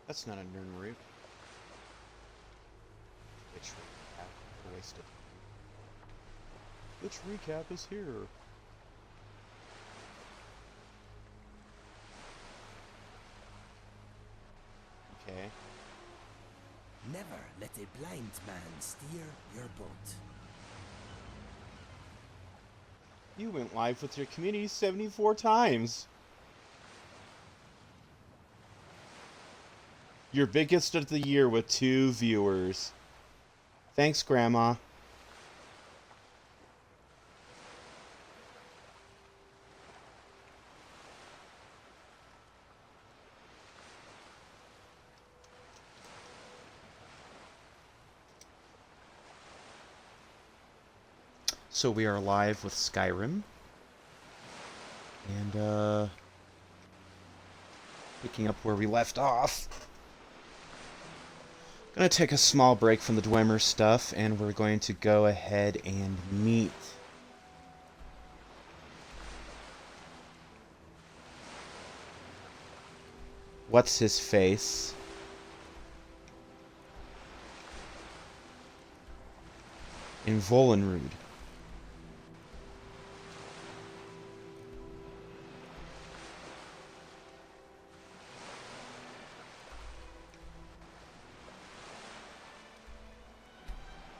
That's not a Nernroot. Which recap? Wasted. Which recap is here? Okay. Never let a blind man steer your boat. You went live with your community 74 times. Your biggest of the year with 2 viewers. Thanks, Grandma. So we are live with Skyrim. And, picking up where we left off. Gonna take a small break from the Dwemer stuff, and we're going to go ahead and meet what's his face in Volunruud.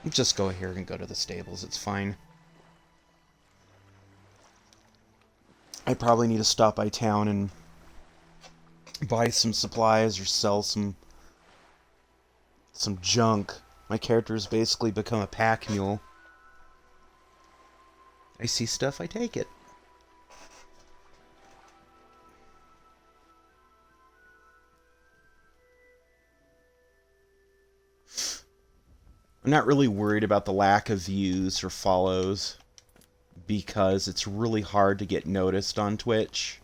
Just go here and go to the stables, it's fine. I probably need to stop by town and buy some supplies or sell some junk. My character has basically become a pack mule. I see stuff, I take it. I'm not really worried about the lack of views or follows because it's really hard to get noticed on Twitch.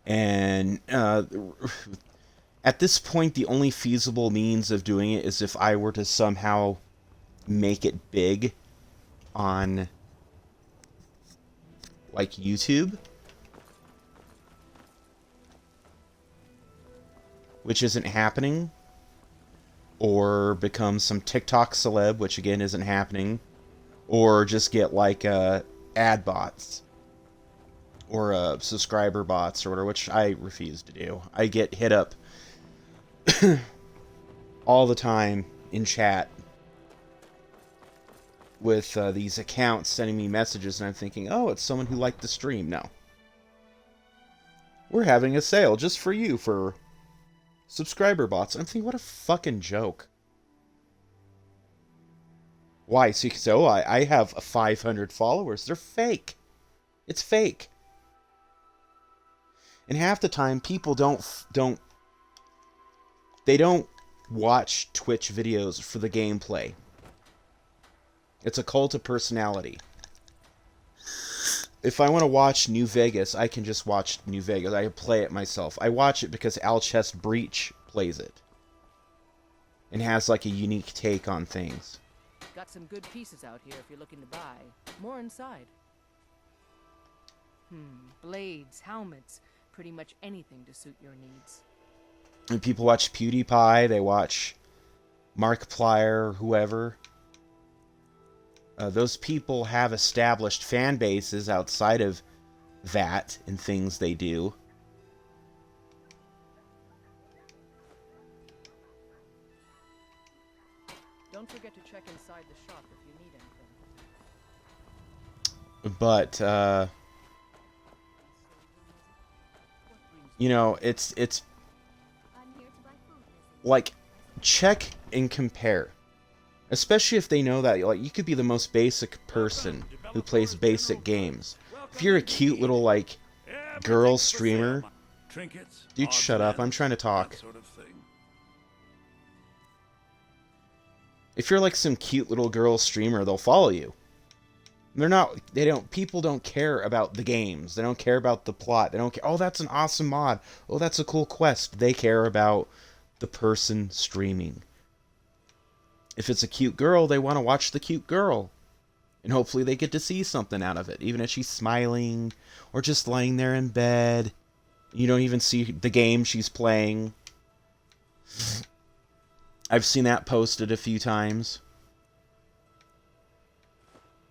And at this point, the only feasible means of doing it is if I were to somehow make it big on, like, YouTube. Which isn't happening. Or become some TikTok celeb, which again isn't happening. Or just get like ad bots. Or subscriber bots or whatever, which I refuse to do. I get hit up all the time in chat with these accounts sending me messages, and I'm thinking, oh, it's someone who liked the stream. No. We're having a sale just for you for subscriber bots. I'm thinking, what a fucking joke. Why? So you can say, oh, I have 500 followers. They're fake. It's fake. And half the time, people don't watch Twitch videos for the gameplay. It's a cult of personality. If I want to watch New Vegas, I can just watch New Vegas. I play it myself. I watch it because Alchest Breach plays it. And has like a unique take on things. Got some good pieces out here if you're looking to buy. More inside. Blades, helmets, pretty much anything to suit your needs. And people watch PewDiePie, they watch Markiplier, or whoever. Those people have established fan bases outside of that and things they do. Don't forget to check inside the shop if you need anything. But, you know, it's like, check and compare. Especially if they know that, like, you could be the most basic person who plays basic games. If you're a cute little, like, girl streamer, dude, shut up, I'm trying to talk. If you're like some cute little girl streamer, they'll follow you. People don't care about the games. They don't care about the plot. They don't care, oh, that's an awesome mod. Oh, that's a cool quest. They care about the person streaming. If it's a cute girl, they want to watch the cute girl. And hopefully they get to see something out of it. Even if she's smiling, or just laying there in bed, You don't even see the game she's playing. I've seen that posted a few times.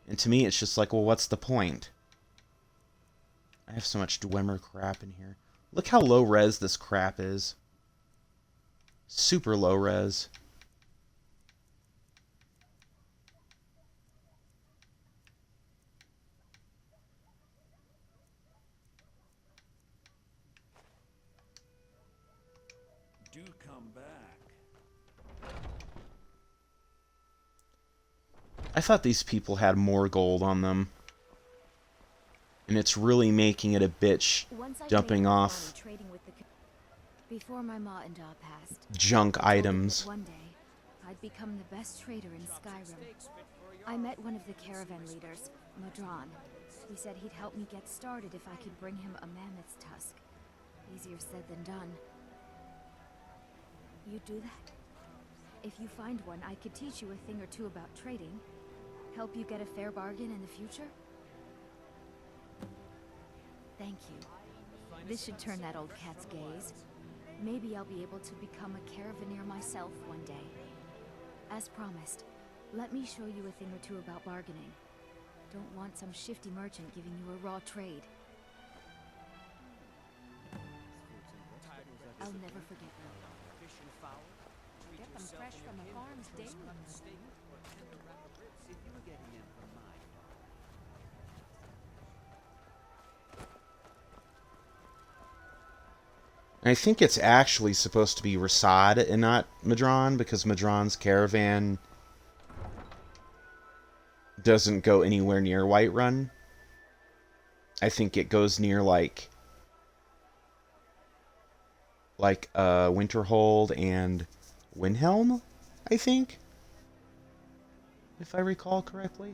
And to me, it's just like, well, what's the point? I have so much Dwemer crap in here. Look how low res this crap is. Super low res. Do come back. I thought these people had more gold on them. And it's really making it a bitch dumping off before my ma and da passed. junk I told her items. that one day, I'd become the best trader in Skyrim. I met one of the caravan leaders, Madron. He said he'd help me get started if I could bring him a mammoth's tusk. Easier said than done. You'd do that? If you find one, I could teach you a thing or two about trading. Help you get a fair bargain in the future? Thank you. This should turn that old cat's gaze. Maybe I'll be able to become a caravaneer myself one day. As promised, let me show you a thing or two about bargaining. Don't want some shifty merchant giving you a raw trade. I'll never forget you. Get them fresh from the farms daily. I think it's actually supposed to be Rasad and not Madron, because Madron's caravan doesn't go anywhere near Whiterun. I think it goes near like Winterhold and Windhelm, I think, if I recall correctly.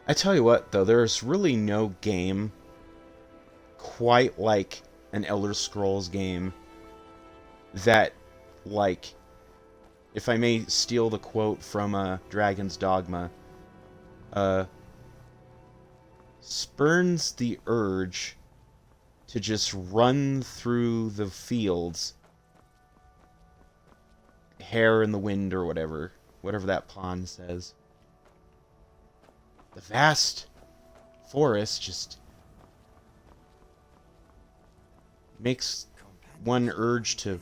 I tell you what, though, there's really no game quite like an Elder Scrolls game that, like, if I may steal the quote from Dragon's Dogma, spurns the urge to just run through the fields, hair in the wind or whatever that pond says. The vast forest just makes one urge to,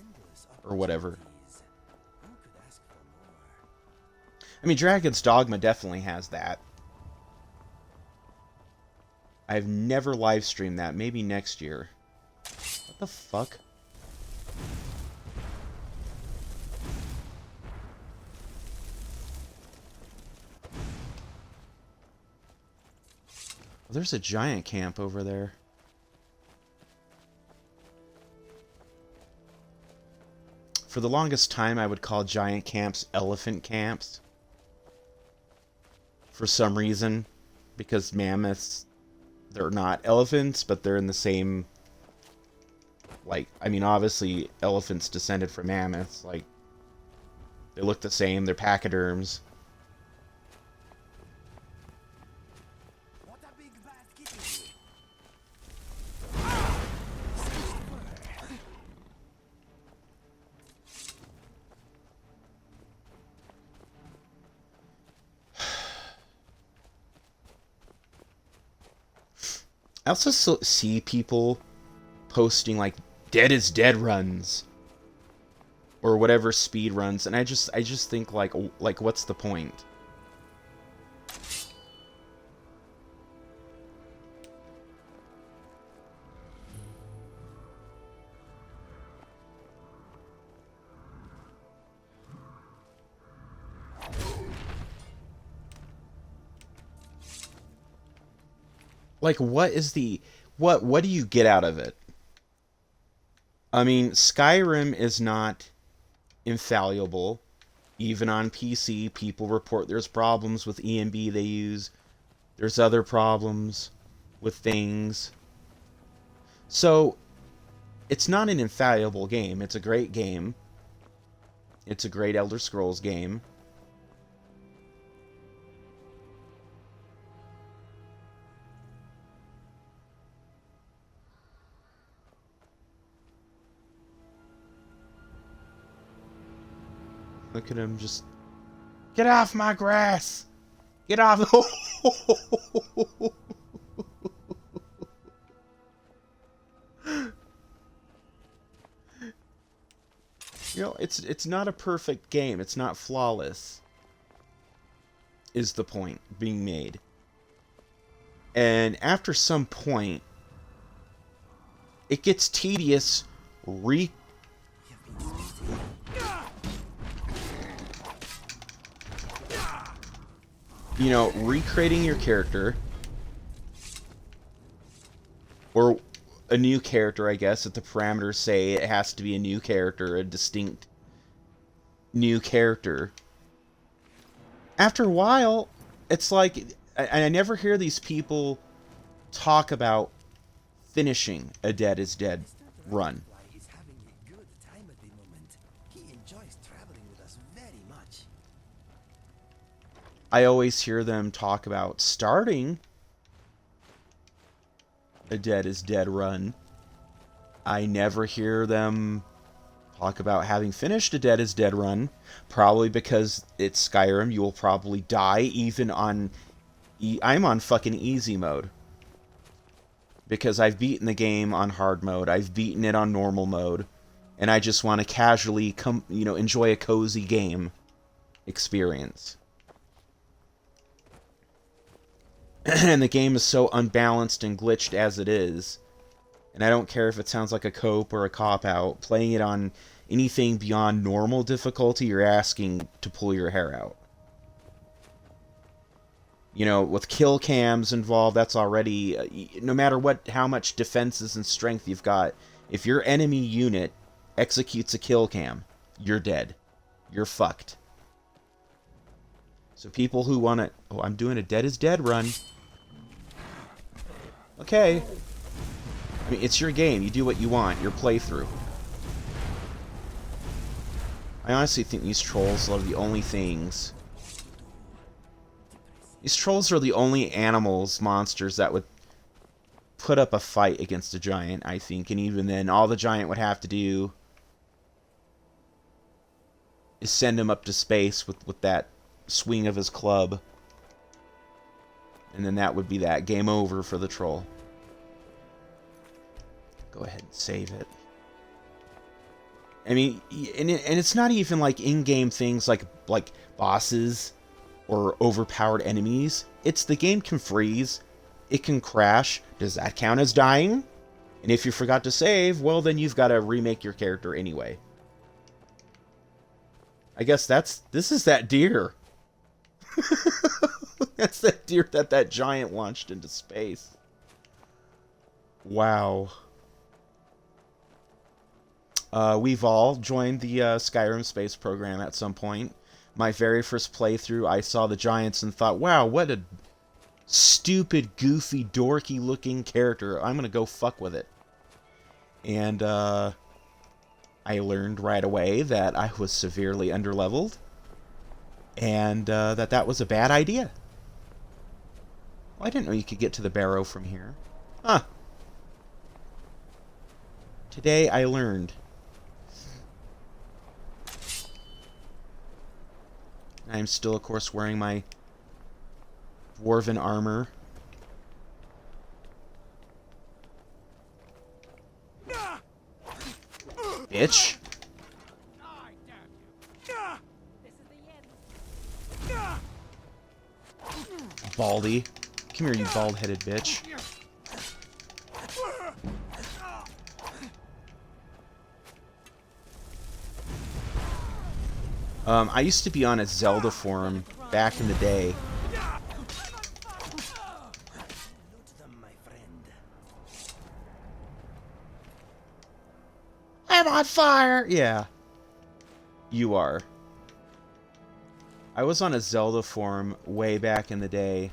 or whatever. I mean, Dragon's Dogma definitely has that. I've never live streamed that. Maybe next year. What the fuck? There's a giant camp over there. For the longest time, I would call giant camps elephant camps. For some reason. Because mammoths, they're not elephants, but they're in the same... Like, I mean, obviously, elephants descended from mammoths. Like, they look the same. They're pachyderms. I also see people posting like "dead is dead" runs or whatever speed runs, and I just think like what's the point? like, what is the... What do you get out of it? I mean, Skyrim is not infallible. Even on PC, people report there's problems with EMB they use. There's other problems with things. So, it's not an infallible game. It's a great game. It's a great Elder Scrolls game. Look at him just... Get off my grass! Get off... You know, it's not a perfect game. It's not flawless. Is the point being made. And after some point, it gets tedious recreating your character, or a new character, I guess, if the parameters say it has to be a new character, a distinct new character. After a while, it's like, I never hear these people talk about finishing a Dead is Dead run. He's having a good time at the moment. He enjoys traveling with us very much. I always hear them talk about starting a Dead is Dead run. I never hear them talk about having finished a Dead is Dead run. Probably because it's Skyrim, you will probably die even on... I'm on fucking easy mode. Because I've beaten the game on hard mode. I've beaten it on normal mode. And I just want to casually enjoy a cozy game experience. And the game is so unbalanced and glitched as it is. And I don't care if it sounds like a cope or a cop-out. Playing it on anything beyond normal difficulty, you're asking to pull your hair out. You know, with kill cams involved, that's already... no matter how much defenses and strength you've got, if your enemy unit executes a kill cam, you're dead. You're fucked. So people who want to... Oh, I'm doing a Dead is Dead run. Okay. I mean, it's your game. You do what you want. Your playthrough. I honestly think these trolls are the only things... These trolls are the only animals, monsters, that would put up a fight against a giant, I think. And even then, all the giant would have to do is send him up to space with that swing of his club. And then that would be that. Game over for the troll. Go ahead and save it. I mean, and it's not even like in-game things like bosses or overpowered enemies. It's the game can freeze. It can crash. Does that count as dying? And if you forgot to save, well, then you've got to remake your character anyway. I guess this is that deer. That's that deer that giant launched into space. Wow. We've all joined the Skyrim space program at some point. My very first playthrough, I saw the giants and thought, wow, what a stupid, goofy, dorky-looking character. I'm gonna go fuck with it. And, I learned right away that I was severely underleveled. And, that was a bad idea. Well, I didn't know you could get to the barrow from here. Huh. Today I learned. I'm still, of course, wearing my Dwarven armor. Bitch. Baldy. Come here, you bald-headed bitch. I used to be on a Zelda forum back in the day. on fire! Yeah. You are. I was on a Zelda forum way back in the day.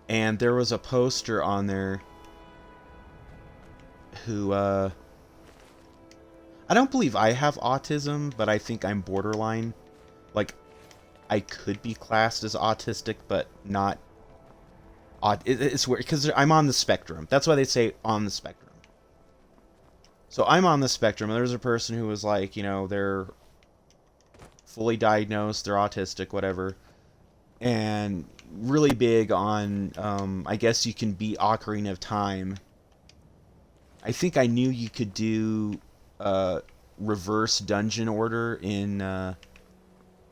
And there was a poster on there who, I don't believe I have autism, but I think I'm borderline. Like, I could be classed as autistic, but not... It's weird, because I'm on the spectrum. That's why they say on the spectrum. So I'm on the spectrum, and there's a person who was like, you know, they're fully diagnosed, they're autistic, whatever. And really big on, I guess you can beat Ocarina of Time. I think I knew you could do reverse dungeon order in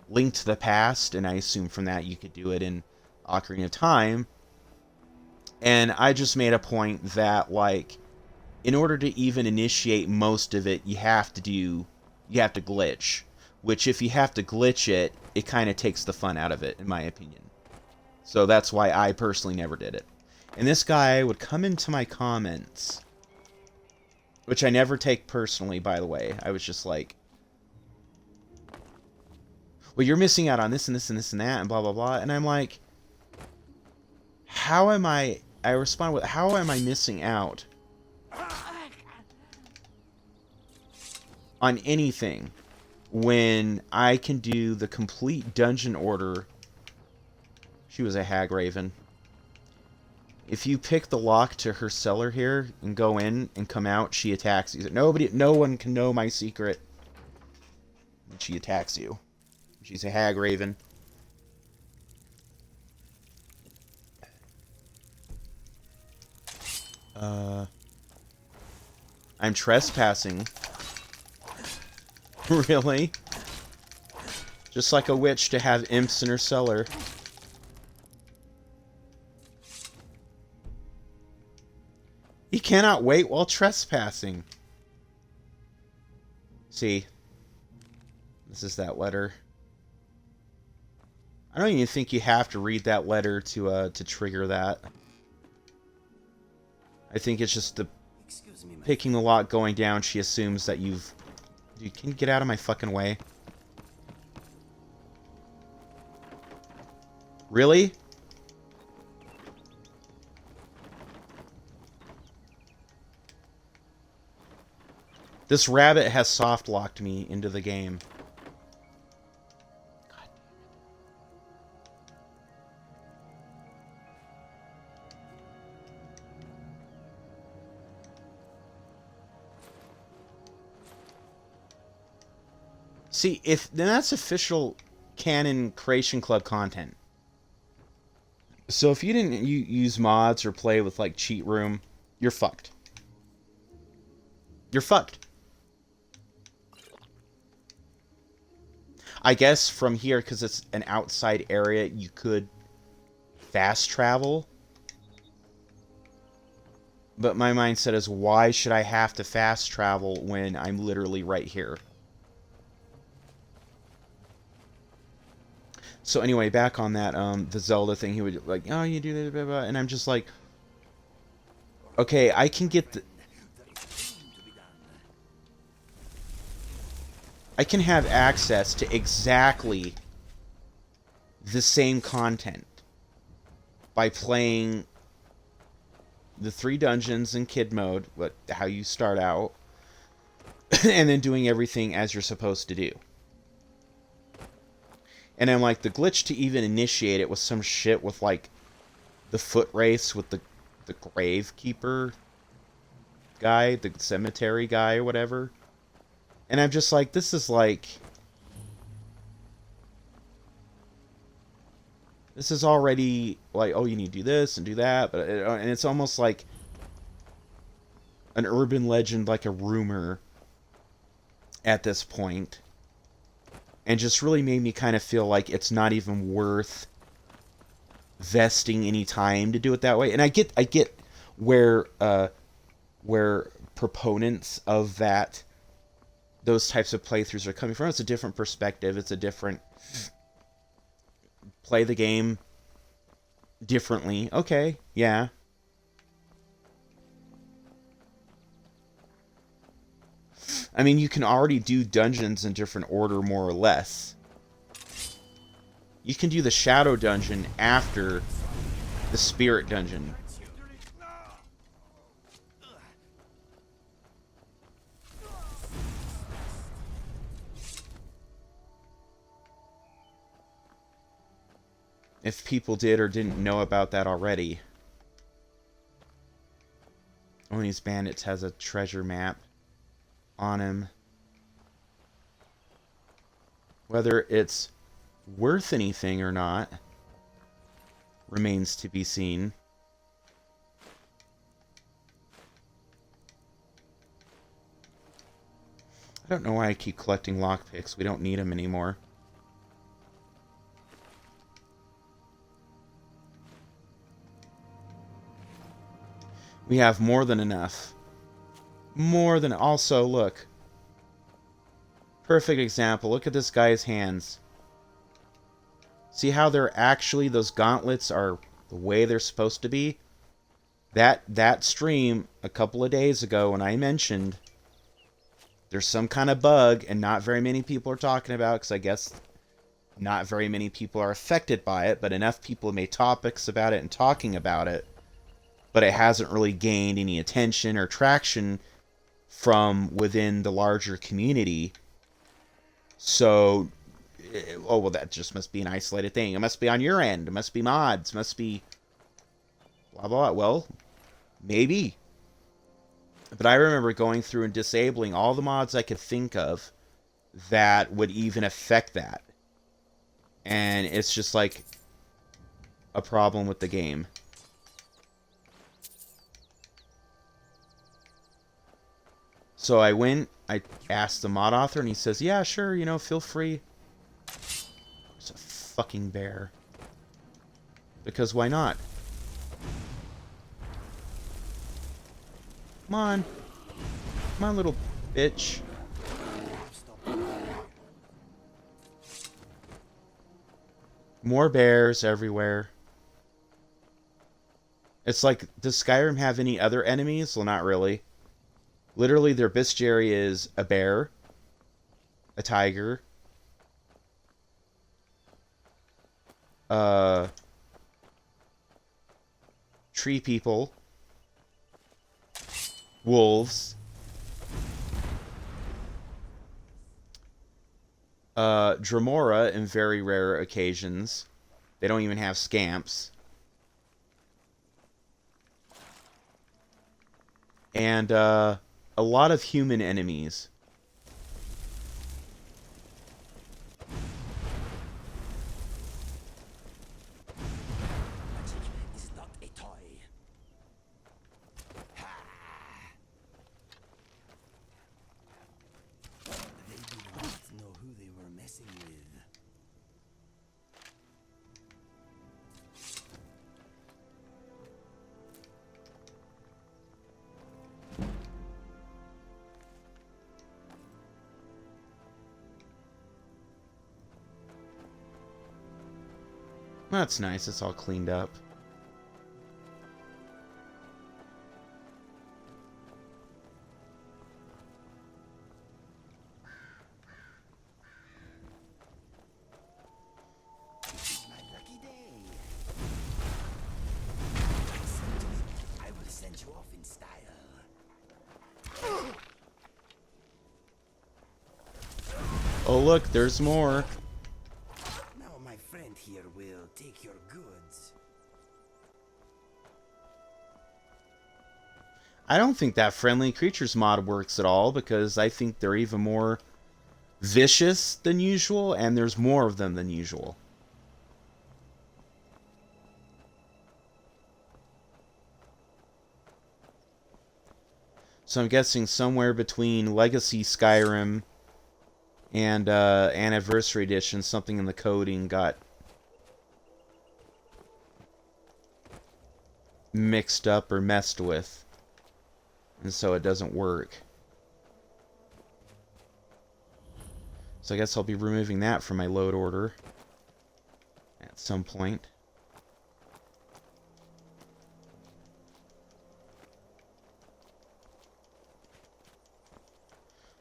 Link to the Past, and I assume from that you could do it in Ocarina of Time. And I just made a point that, like, in order to even initiate most of it, you have to glitch. Which, if you have to glitch it, it kind of takes the fun out of it, in my opinion. So that's why I personally never did it. And this guy would come into my comments, which I never take personally, by the way. I was just like, well, you're missing out on this and this and this and that, and blah, blah, blah. And I'm like, how am I respond with, how am I missing out on anything when I can do the complete dungeon order? She was a hag raven. If you pick the lock to her cellar here and go in and come out, she attacks you. No one can know my secret. And she attacks you. She's a hag raven. I'm trespassing. Really? Just like a witch to have imps in her cellar. He cannot wait while trespassing. See. This is that letter. I don't even think you have to read that letter to trigger that. I think it's just the picking the lock going down. She assumes that you've... Dude, can you get out of my fucking way? Really? This rabbit has soft locked me into the game. God. See, then that's official canon Creation Club content. So if you didn't use mods or play with like cheat room, you're fucked. You're fucked. I guess from here, because it's an outside area, you could fast travel. But my mindset is, why should I have to fast travel when I'm literally right here? So anyway, back on that, the Zelda thing, he would like, oh, you do this, blah, blah, and I'm just like, okay, I can get the... I can have access to exactly the same content by playing the 3 dungeons in kid mode, how you start out, and then doing everything as you're supposed to do. And I'm like, the glitch to even initiate it was some shit with like the foot race with the gravekeeper guy, the cemetery guy or whatever. And I'm just like, this is like... This is already like, oh, you need to do this and do that. And it's almost like an urban legend, like a rumor at this point. And just really made me kind of feel like it's not even worth vesting any time to do it that way. And I get where proponents of those types of playthroughs are coming from. It's a different perspective. It's a different... Play the game differently. Okay, yeah. I mean, you can already do dungeons in different order, more or less. You can do the Shadow Dungeon after the Spirit Dungeon. If people did or didn't know about that already. One of these bandits has a treasure map on him. Whether it's worth anything or not remains to be seen. I don't know why I keep collecting lockpicks. We don't need them anymore. We have more than enough. More than... Also, look. Perfect example. Look at this guy's hands. See how they're actually... Those gauntlets are the way they're supposed to be? That stream a couple of days ago when I mentioned there's some kind of bug and not very many people are talking about it, because I guess not very many people are affected by it, but enough people have made topics about it and talking about it. But it hasn't really gained any attention or traction from within the larger community. So, oh, well, that just must be an isolated thing. It must be on your end. It must be mods. It must be blah, blah, blah. Well, maybe. But I remember going through and disabling all the mods I could think of that would even affect that. And it's just like a problem with the game. So I went, I asked the mod author, and he says, yeah, sure, you know, feel free. It's a fucking bear. Because why not? Come on. Come on, little bitch. More bears everywhere. It's like, does Skyrim have any other enemies? Well, not really. Literally, their bestiary is a bear, a tiger, tree people, wolves, Dremora in very rare occasions. They don't even have scamps. And, a lot of human enemies. Magic is not a toy. Ha! They did not know who they were messing with. That's nice, it's all cleaned up. This is my lucky day. I will send you off in style. Oh look, there's more. Now my friend here will take your goods. I don't think that friendly creatures mod works at all, because I think they're even more vicious than usual, and there's more of them than usual. So I'm guessing somewhere between Legacy Skyrim and Anniversary Edition, something in the coding got mixed up or messed with, and so it doesn't work. So I guess I'll be removing that from my load order at some point.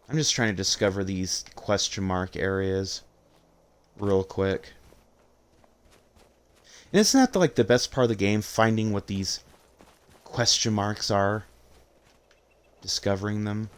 I'm just trying to discover these question mark areas real quick. And isn't that like the best part of the game, finding what these question marks are? Discovering them.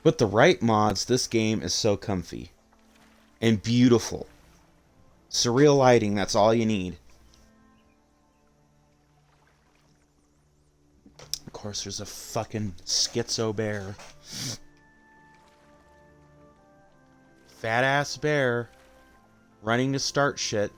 With the right mods, this game is so comfy and beautiful. Surreal lighting, that's all you need. Of course, there's a fucking schizo bear. Fat ass bear running to start shit.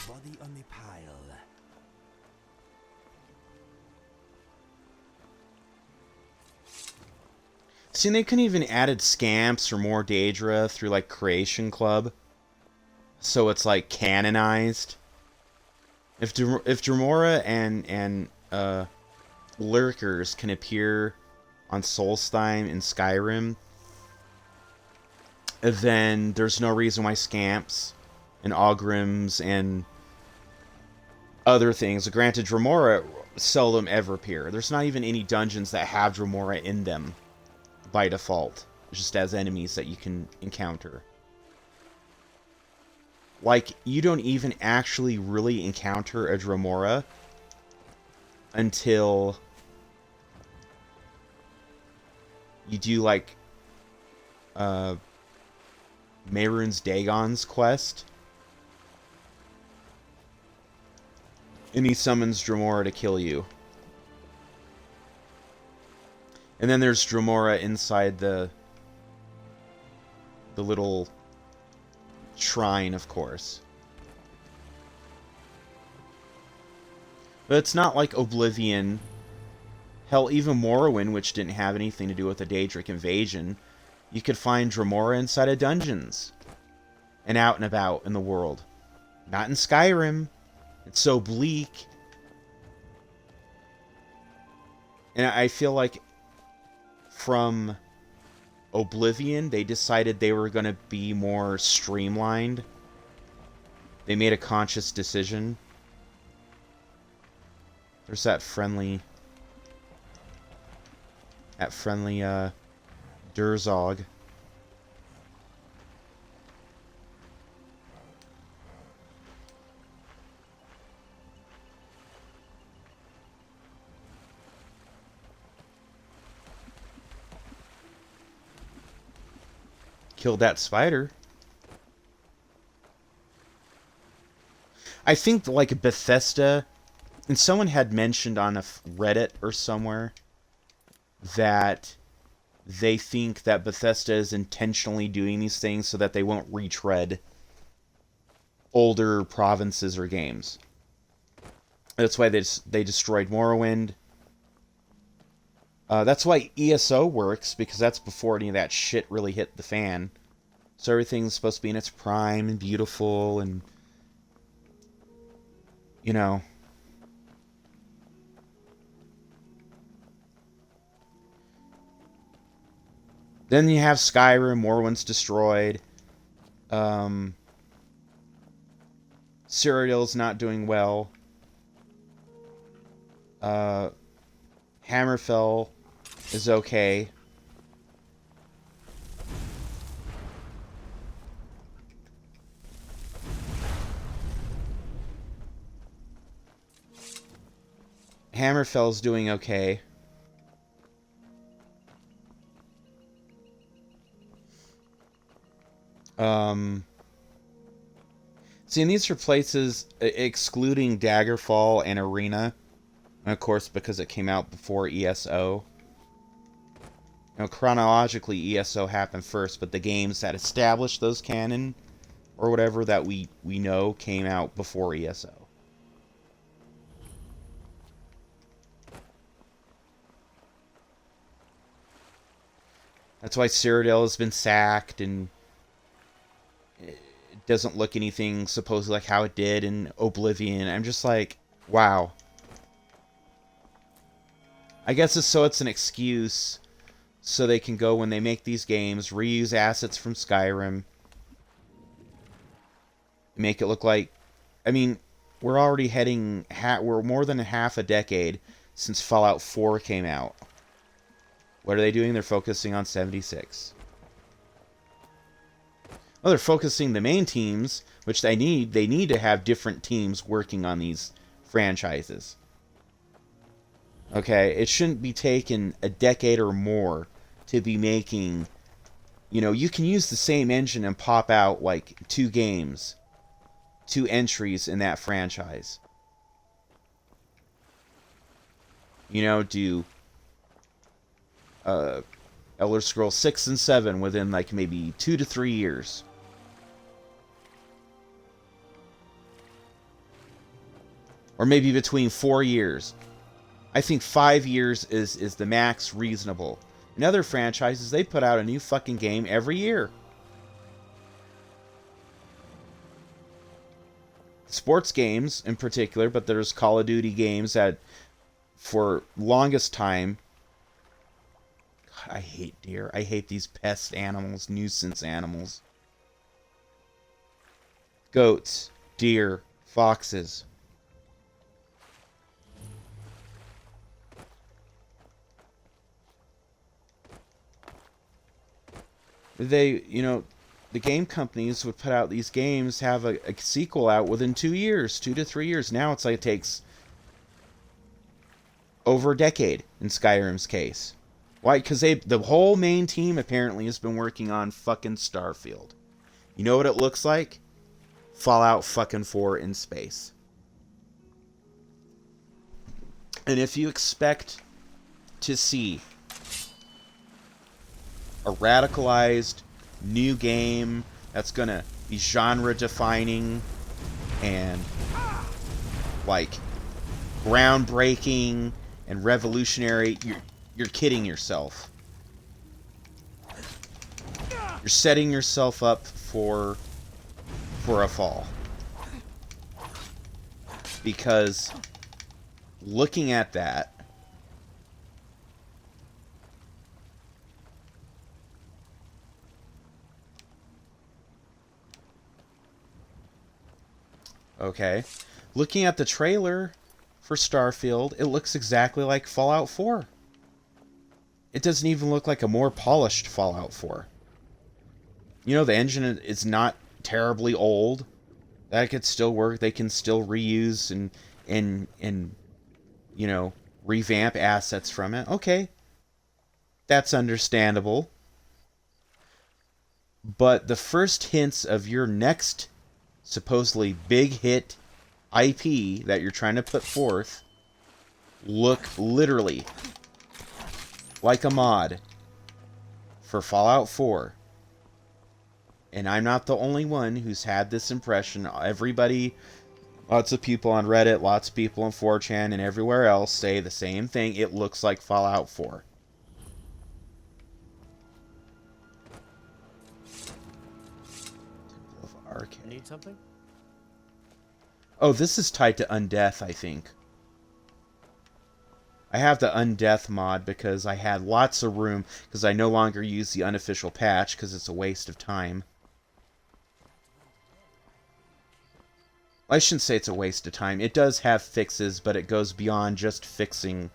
Body on the pile. See, they couldn't even added scamps or more Daedra through like Creation Club, so it's like canonized. If Dremora and lurkers can appear on Solstheim in Skyrim, then there's no reason why scamps and Ogrims and other things. Granted, Dremora seldom ever appear. There's not even any dungeons that have Dremora in them by default, just as enemies that you can encounter. Like, you don't even actually really encounter a Dremora until you do, like, Mehrunes Dagon's quest. And he summons Dremora to kill you. And then there's Dremora inside the little shrine, of course. But it's not like Oblivion. Hell, even Morrowind, which didn't have anything to do with the Daedric invasion, you could find Dremora inside of dungeons. And out and about in the world. Not in Skyrim. It's so bleak. And I feel like from Oblivion, they decided they were going to be more streamlined. They made a conscious decision. There's that friendly Durzog. Killed that spider. I think like Bethesda, and someone had mentioned on a Reddit or somewhere that they think that Bethesda is intentionally doing these things so that they won't retread older provinces or games. That's why they destroyed Morrowind. That's why ESO works, because that's before any of that shit really hit the fan. So everything's supposed to be in its prime and beautiful and, you know. Then you have Skyrim, Morrowind's destroyed. Cyrodiil's not doing well. Hammerfell is okay. Hammerfell's doing okay. See, and these are places excluding Daggerfall and Arena. And of course, because it came out before ESO. You know, chronologically, ESO happened first, but the games that established those canon, or whatever that we know, came out before ESO. That's why Cyrodiil has been sacked, and it doesn't look anything supposedly like how it did in Oblivion. I'm just like, wow. I guess it's an excuse so they can go, when they make these games, reuse assets from Skyrim. Make it look like... I mean, we're already heading... we're more than half a decade since Fallout 4 came out. What are they doing? They're focusing on 76. Well, they're focusing the main teams, which they need. They need to have different teams working on these franchises. Okay, it shouldn't be taking a decade or more to be making... You know, you can use the same engine and pop out, like, 2 games. 2 entries in that franchise. You know, do... Elder Scrolls 6 and 7 within, like, maybe 2 to 3 years. Or maybe between 4 years. I think 5 years is the max reasonable. In other franchises, they put out a new fucking game every year. Sports games in particular, but there's Call of Duty games that, for longest time... God, I hate deer. I hate these pest animals, nuisance animals. Goats, deer, foxes. They, you know, the game companies would put out these games, have a sequel out within 2 years, 2 to 3 years. Now it's like it takes over a decade in Skyrim's case. Why? Because the whole main team apparently has been working on fucking Starfield. You know what it looks like? Fallout fucking 4 in space. And if you expect to see a radicalized new game that's gonna be genre defining and like groundbreaking and revolutionary, you're kidding yourself. You're setting yourself up for a fall. Because looking at that, okay, looking at the trailer for Starfield, it looks exactly like Fallout 4. It doesn't even look like a more polished Fallout 4. You know, the engine is not terribly old. That could still work. They can still reuse and you know, revamp assets from it. Okay. That's understandable. But the first hints of your next supposedly big hit IP that you're trying to put forth look literally like a mod for Fallout 4. And I'm not the only one who's had this impression. Everybody, lots of people on Reddit, lots of people on 4chan, and everywhere else say the same thing. It looks like Fallout 4. Temple of Arcade. Need something? Oh, this is tied to Undeath, I think. I have the Undeath mod because I had lots of room, because I no longer use the unofficial patch because it's a waste of time. I shouldn't say it's a waste of time. It does have fixes, but it goes beyond just fixing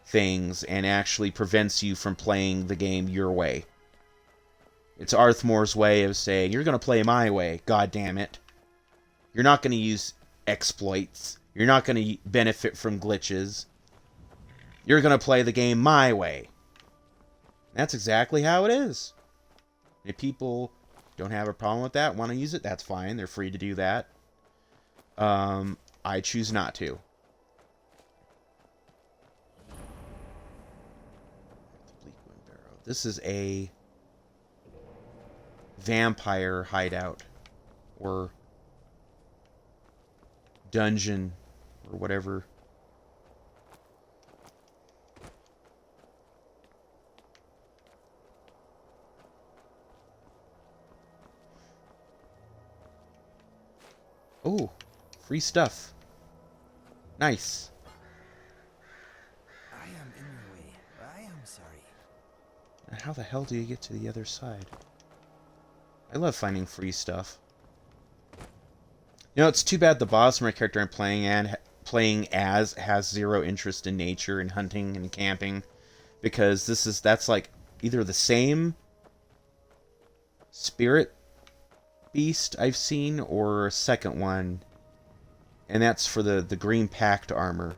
things and actually prevents you from playing the game your way. It's Arthmore's way of saying, you're going to play my way, god damn it. You're not going to use exploits. You're not going to benefit from glitches. You're going to play the game my way. That's exactly how it is. If people don't have a problem with that, want to use it, that's fine. They're free to do that. I choose not to. This is a vampire hideout or dungeon or whatever. Oh, free stuff. Nice. I am in your way. I am sorry. And how the hell do you get to the other side? I love finding free stuff. You know, it's too bad the Bosmer character I'm playing as has zero interest in nature and hunting and camping, because that's like either the same spirit beast I've seen or a second one, and that's for the green pact armor.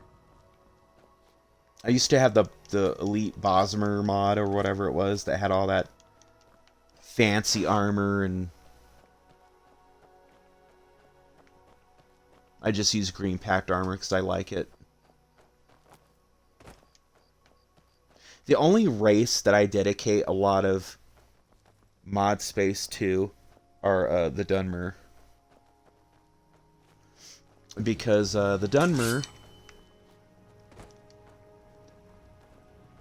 I used to have the elite Bosmer mod or whatever it was that had all that fancy armor, and I just use green pact armor because I like it. The only race that I dedicate a lot of mod space to are the Dunmer. Because the Dunmer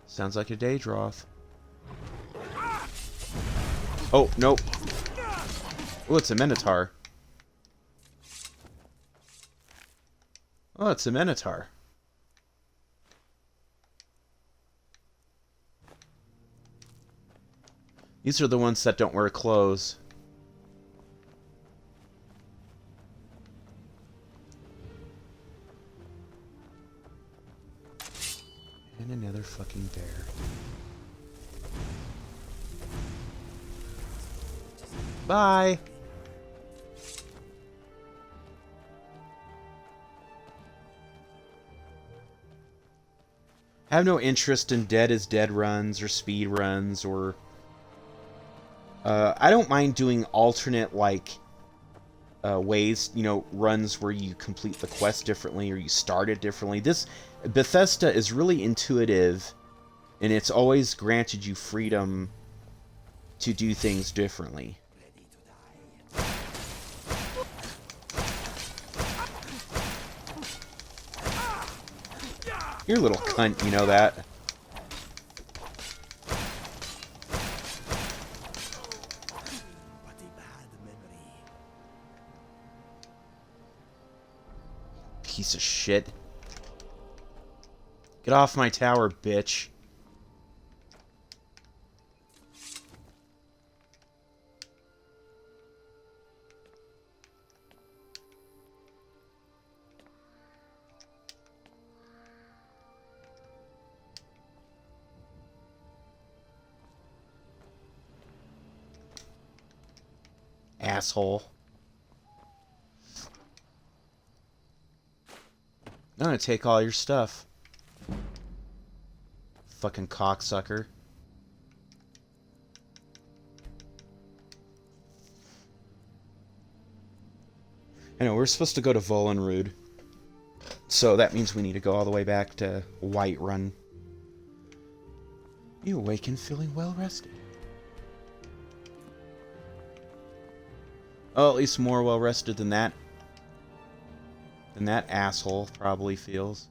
sounds like a Daedroth. Oh, nope. Oh, it's a Minotaur. Oh, it's a Minotaur. These are the ones that don't wear clothes. And another fucking bear. Bye! I have no interest in Dead is Dead runs or speed runs or... I don't mind doing alternate, like, ways, you know, runs where you complete the quest differently or you start it differently. Bethesda is really intuitive, and it's always granted you freedom to do things differently. You're a little cunt, you know that. What a bad memory. Piece of shit. Get off my tower, bitch. Asshole. I'm gonna take all your stuff. Fucking cocksucker. I know, we're supposed to go to Volunruud. So that means we need to go all the way back to Whiterun. You awaken feeling well rested. Oh, at least more well rested than that asshole probably feels.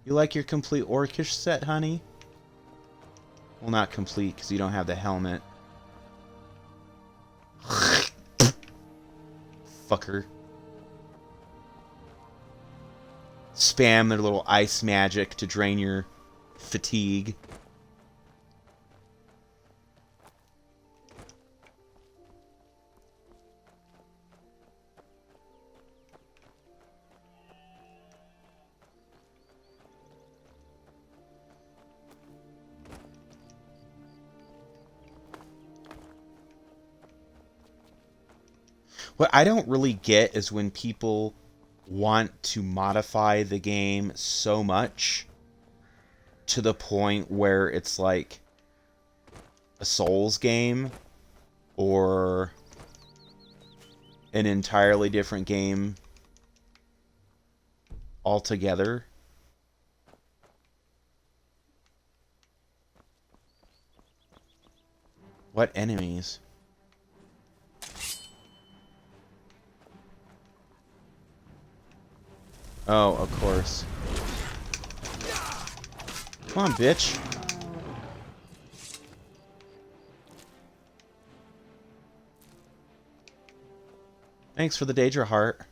You like your complete orcish set, honey? Well, not complete, because you don't have the helmet. Fucker. Spam their little ice magic to drain your fatigue. What I don't really get is when people want to modify the game so much to the point where it's like a Souls game or an entirely different game altogether. What enemies? Oh, of course. Come on, bitch. Thanks for the Daedra heart.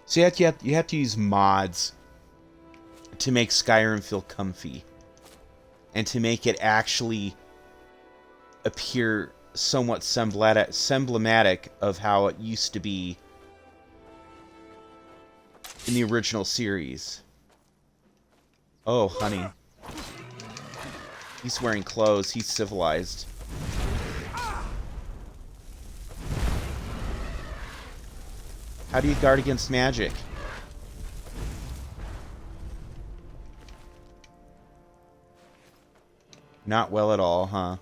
So you have to use mods to make Skyrim feel comfy. And to make it actually appear somewhat semblematic of how it used to be in the original series. Oh, honey. He's wearing clothes. He's civilized. How do you guard against magic? Not well at all, huh?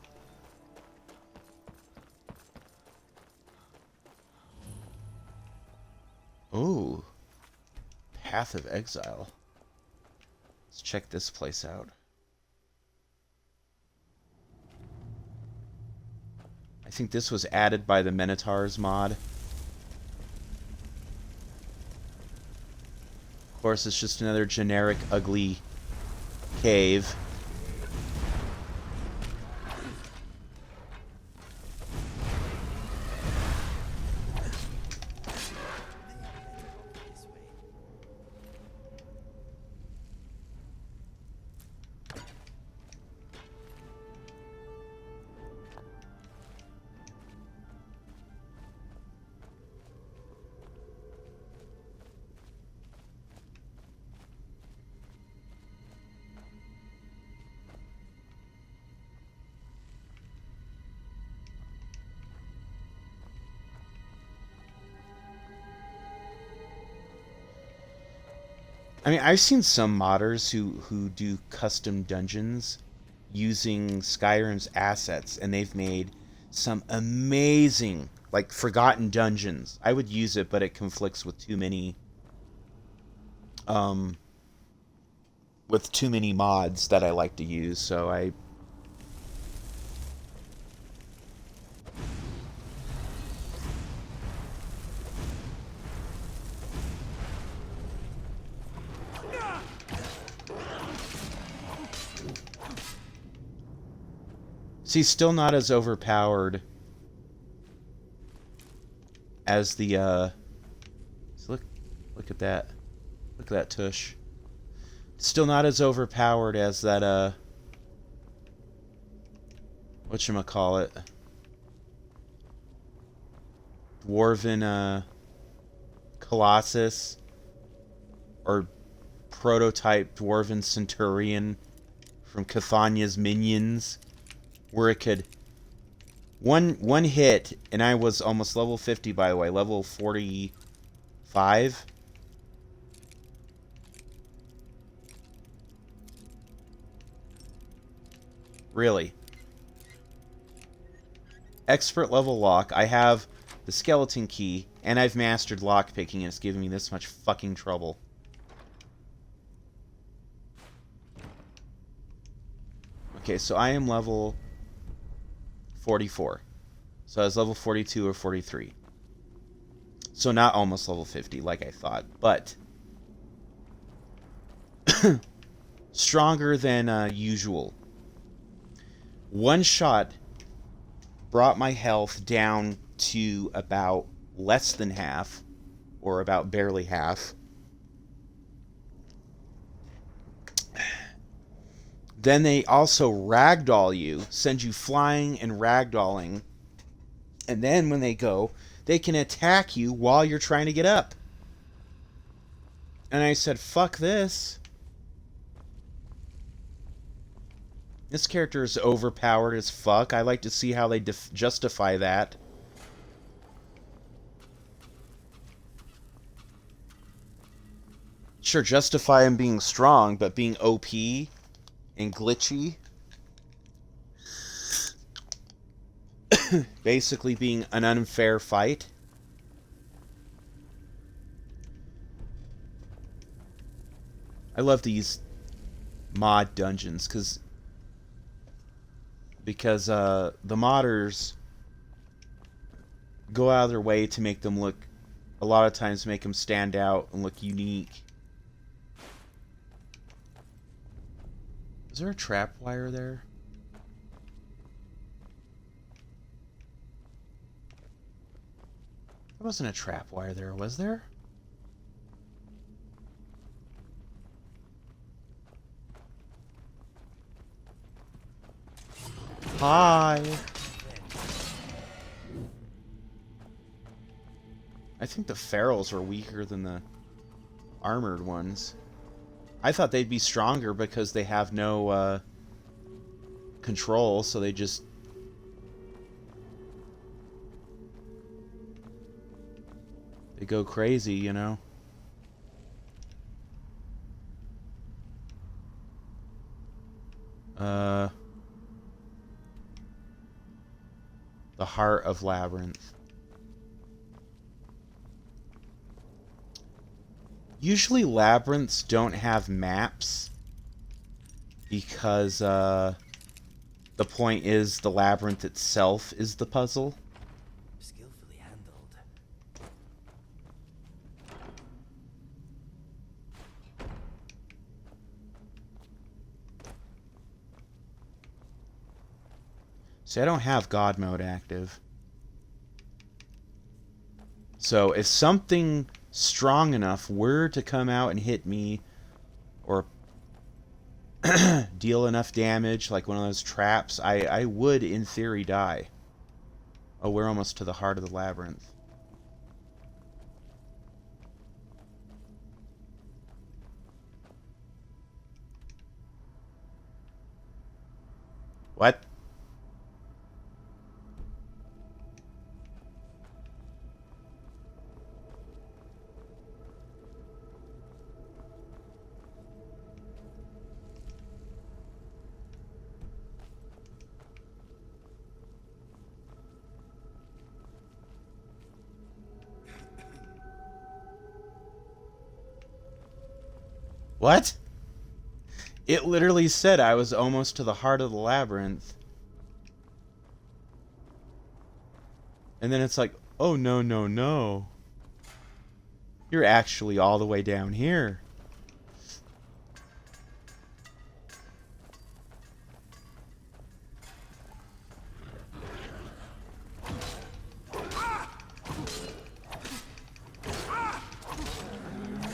Ooh. Path of Exile. Let's check this place out. I think this was added by the Minotaurs mod. Of course, it's just another generic, ugly cave. I mean, I've seen some modders who do custom dungeons using Skyrim's assets, and they've made some amazing, like, forgotten dungeons. I would use it, but it conflicts with too many mods that I like to use, so I... See, still not as overpowered as the, so look at that. Look at that tush. Still not as overpowered as that, whatchamacallit? Dwarven, Colossus. Or prototype Dwarven Centurion from Cathanya's Minions. Where it could... One hit, and I was almost level 50, by the way. Level 45. Really. Expert level lock. I have the skeleton key, and I've mastered lockpicking, and it's giving me this much fucking trouble. Okay, so I am level 44. So I was level 42 or 43. So not almost level 50 like I thought, but stronger than usual. One shot brought my health down to about less than half, or about barely half. Then they also ragdoll you, send you flying and ragdolling. And then when they go, they can attack you while you're trying to get up. And I said, fuck this. This character is overpowered as fuck. I like to see how they justify that. Sure, justify him being strong, but being OP and glitchy. Basically being an unfair fight. I love these mod dungeons because the modders go out of their way to make them look, a lot of times make them stand out and look unique. Is there a trap wire there? There wasn't a trap wire there, was there? Hi. I think the ferals are weaker than the armored ones. I thought they'd be stronger because they have no control, so they just... they go crazy, you know? The Heart of Labyrinth. Usually labyrinths don't have maps because the point is the labyrinth itself is the puzzle. Skillfully handled. See, I don't have God mode active. So if something strong enough were to come out and hit me, or deal enough damage, like one of those traps, I would, in theory, die. Oh, we're almost to the heart of the labyrinth. What? What? It literally said I was almost to the heart of the labyrinth. And then it's like, oh no, no, no. You're actually all the way down here.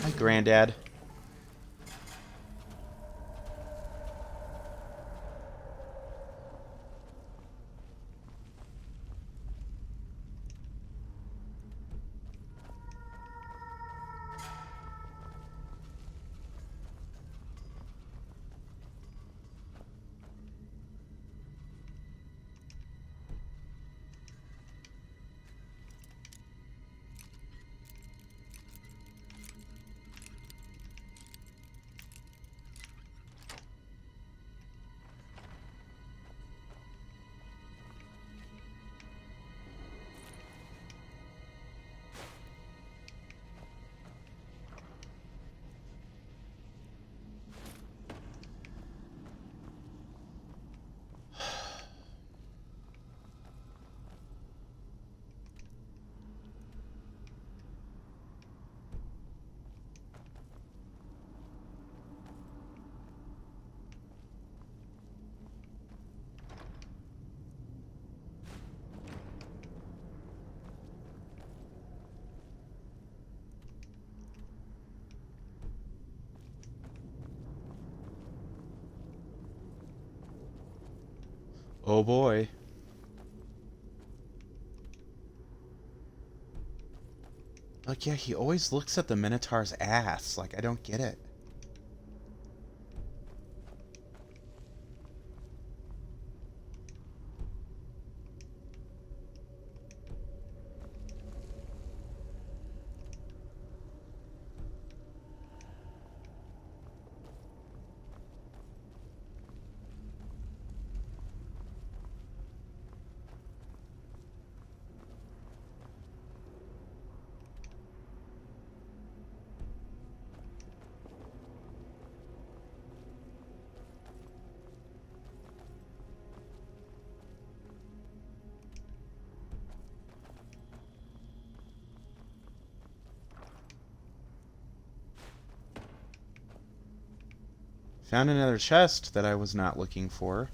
Hi, Granddad. Oh boy. Like, yeah, he always looks at the Minotaur's ass. Like, I don't get it. Found another chest that I was not looking for.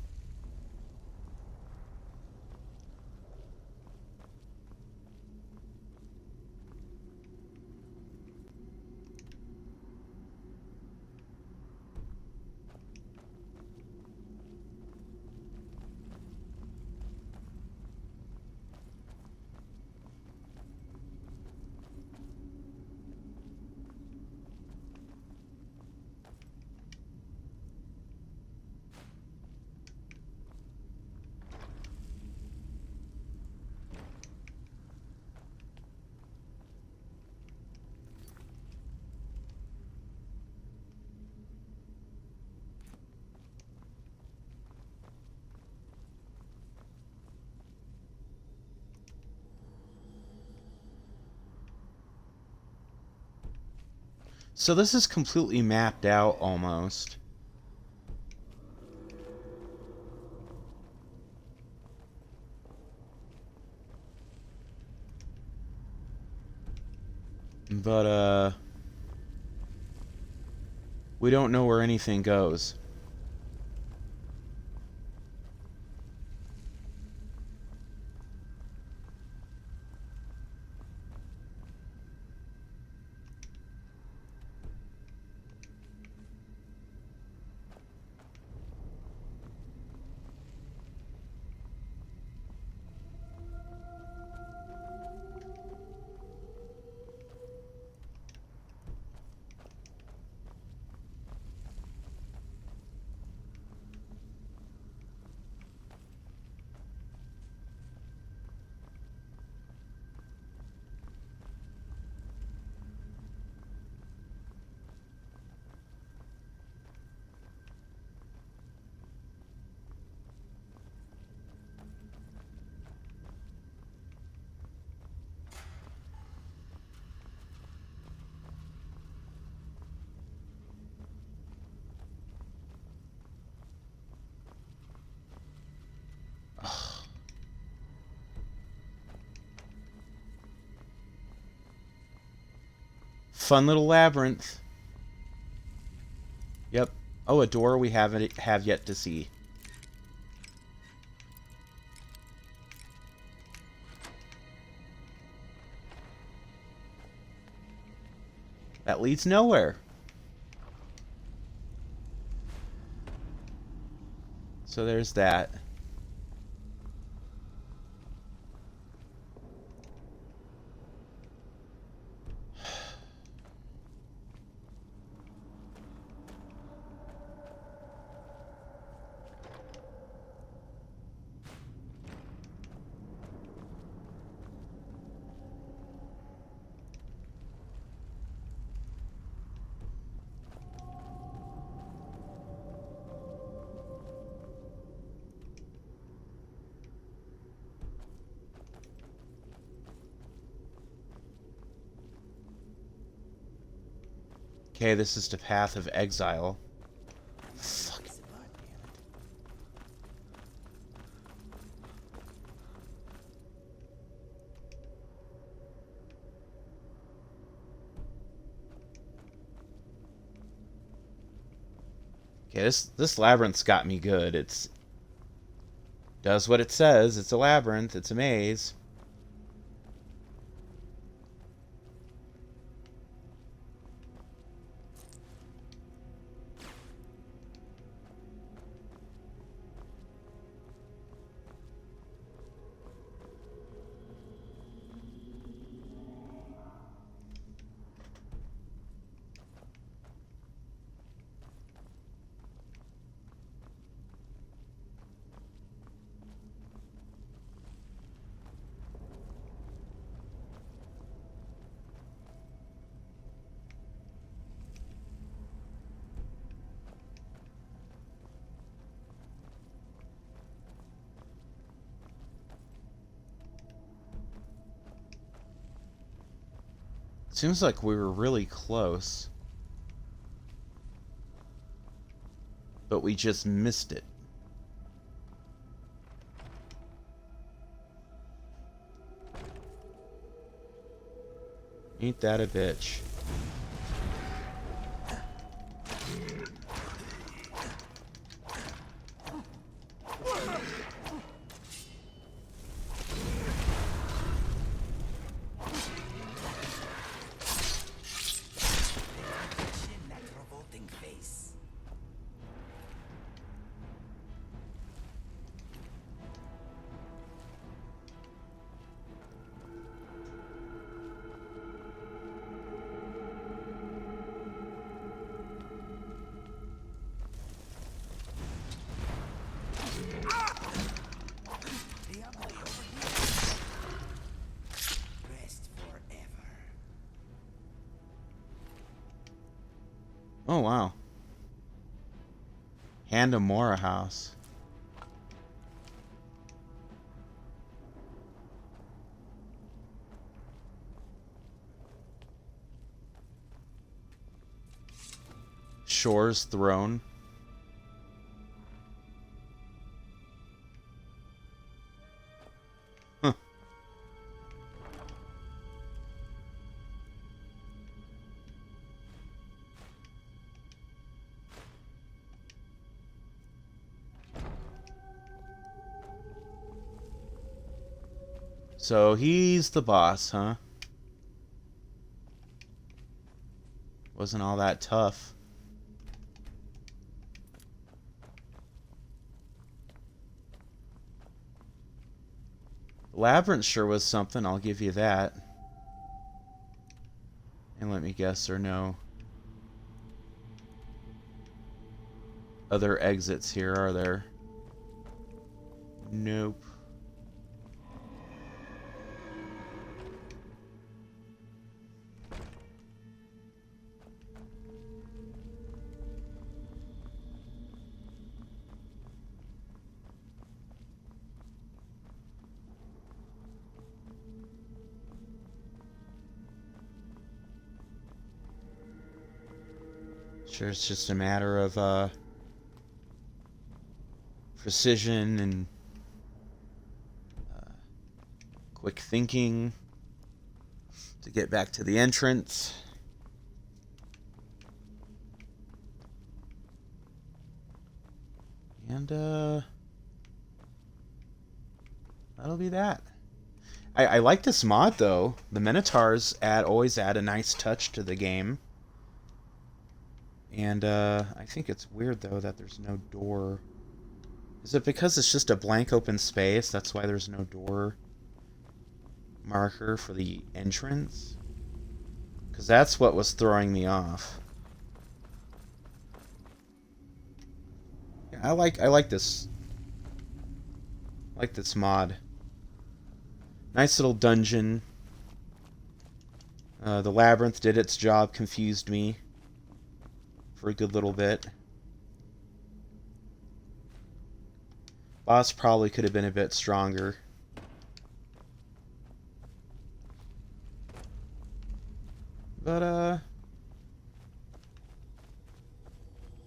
So this is completely mapped out almost. But, we don't know where anything goes. Fun little labyrinth. Yep. Oh, a door we have yet to see. That leads nowhere. So there's that. Okay, this is the path of exile. Fuck. Okay, this labyrinth's got me good. It's does what it says. It's a labyrinth. It's a maze. Seems like we were really close. But we just missed it. Ain't that a bitch? In that revolting face. The ugly over here. Rest forever. Oh, wow. Handamora House. Shore's Throne. Huh. So he's the boss, huh? Wasn't all that tough. Labyrinth sure was something, I'll give you that. And let me guess or no other exits here, are there? Nope. Sure, it's just a matter of precision and quick thinking to get back to the entrance. And that'll be that. I like this mod though. The Minotaurs always add a nice touch to the game. And I think it's weird though that there's no door. Is it because it's just a blank open space? That's why there's no door marker for the entrance? Because that's what was throwing me off. Yeah, I like this. I like this mod. Nice little dungeon. The labyrinth did its job, confused me for a good little bit. Boss probably could have been a bit stronger. But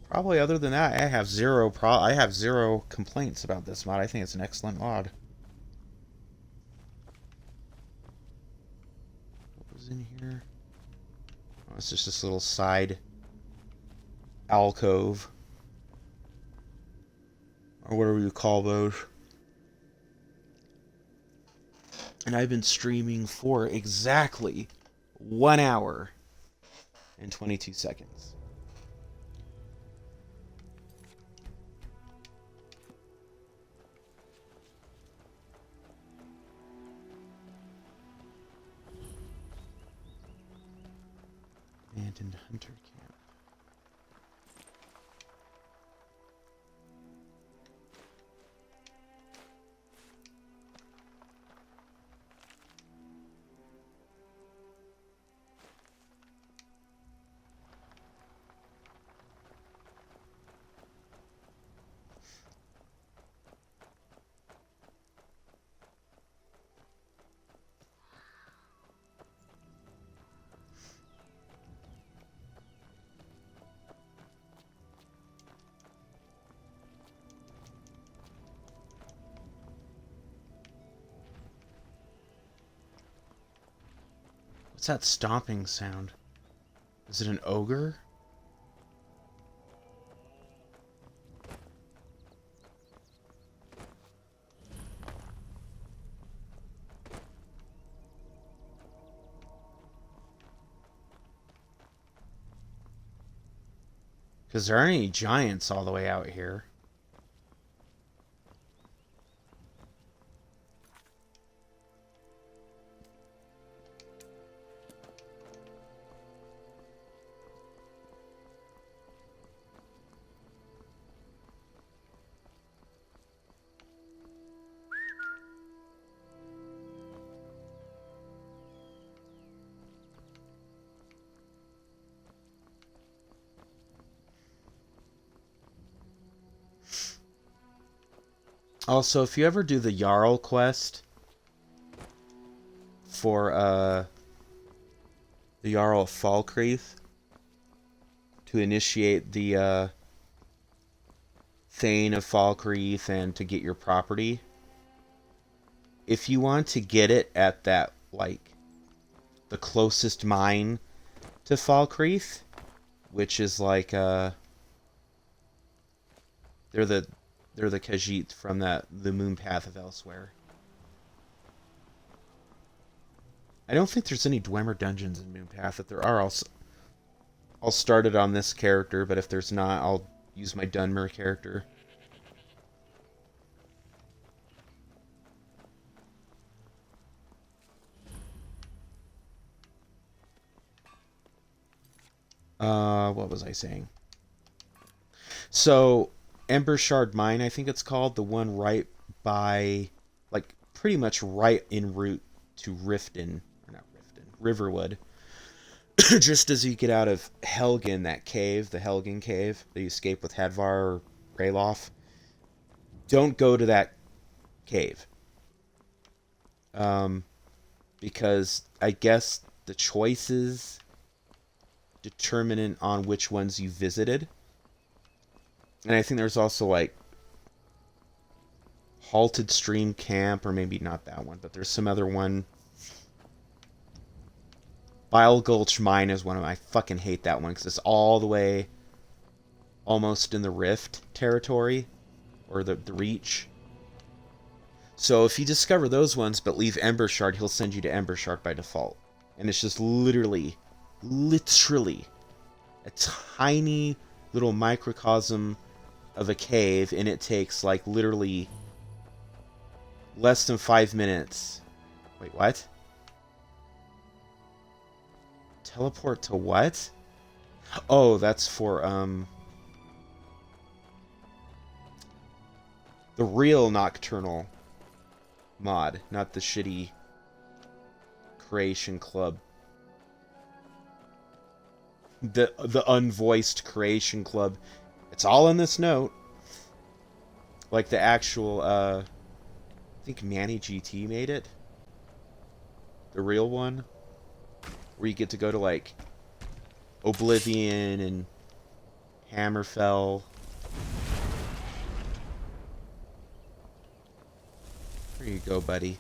probably other than that, I have zero complaints about this mod. I think it's an excellent mod. What was in here? Oh, it's just this little side alcove, or whatever you call those. And I've been streaming for exactly 1 hour and 22 seconds. Abandoned hunter camp. What's that stomping sound? Is it an ogre? Because there aren't any giants all the way out here. Also, if you ever do the Jarl quest for the Jarl of Falkreath to initiate the Thane of Falkreath and to get your property, if you want to get it at that, like, the closest mine to Falkreath, which is like they're the Khajiit from the Moon Path of Elsewhere. I don't think there's any Dwemer dungeons in Moon Path. If there are, I'll start it on this character, but if there's not, I'll use my Dunmer character. What was I saying? So, Ember Shard Mine, I think it's called, the one right by, like, pretty much right en route to Riften, or not Riften, Riverwood. Just as you get out of Helgen, that cave, the Helgen cave, that you escape with Hadvar or Ralof. Don't go to that cave. Because I guess the choices determinant on which ones you visited. And I think there's also, like, Halted Stream Camp, or maybe not that one, but there's some other one. Bile Gulch Mine is one of them. I fucking hate that one, because it's all the way almost in the Rift territory, or the Reach. So if you discover those ones, but leave Ember Shard, he'll send you to Ember Shard by default. And it's just literally a tiny little microcosm of a cave, and it takes, like, literally less than 5 minutes. Wait, what? Teleport to what? Oh, that's for, the real Nocturnal mod, not the shitty Creation Club. The unvoiced Creation Club. It's all in this note. Like the actual, I think Manny GT made it. The real one. Where you get to go to, like, Oblivion and Hammerfell. There you go, buddy.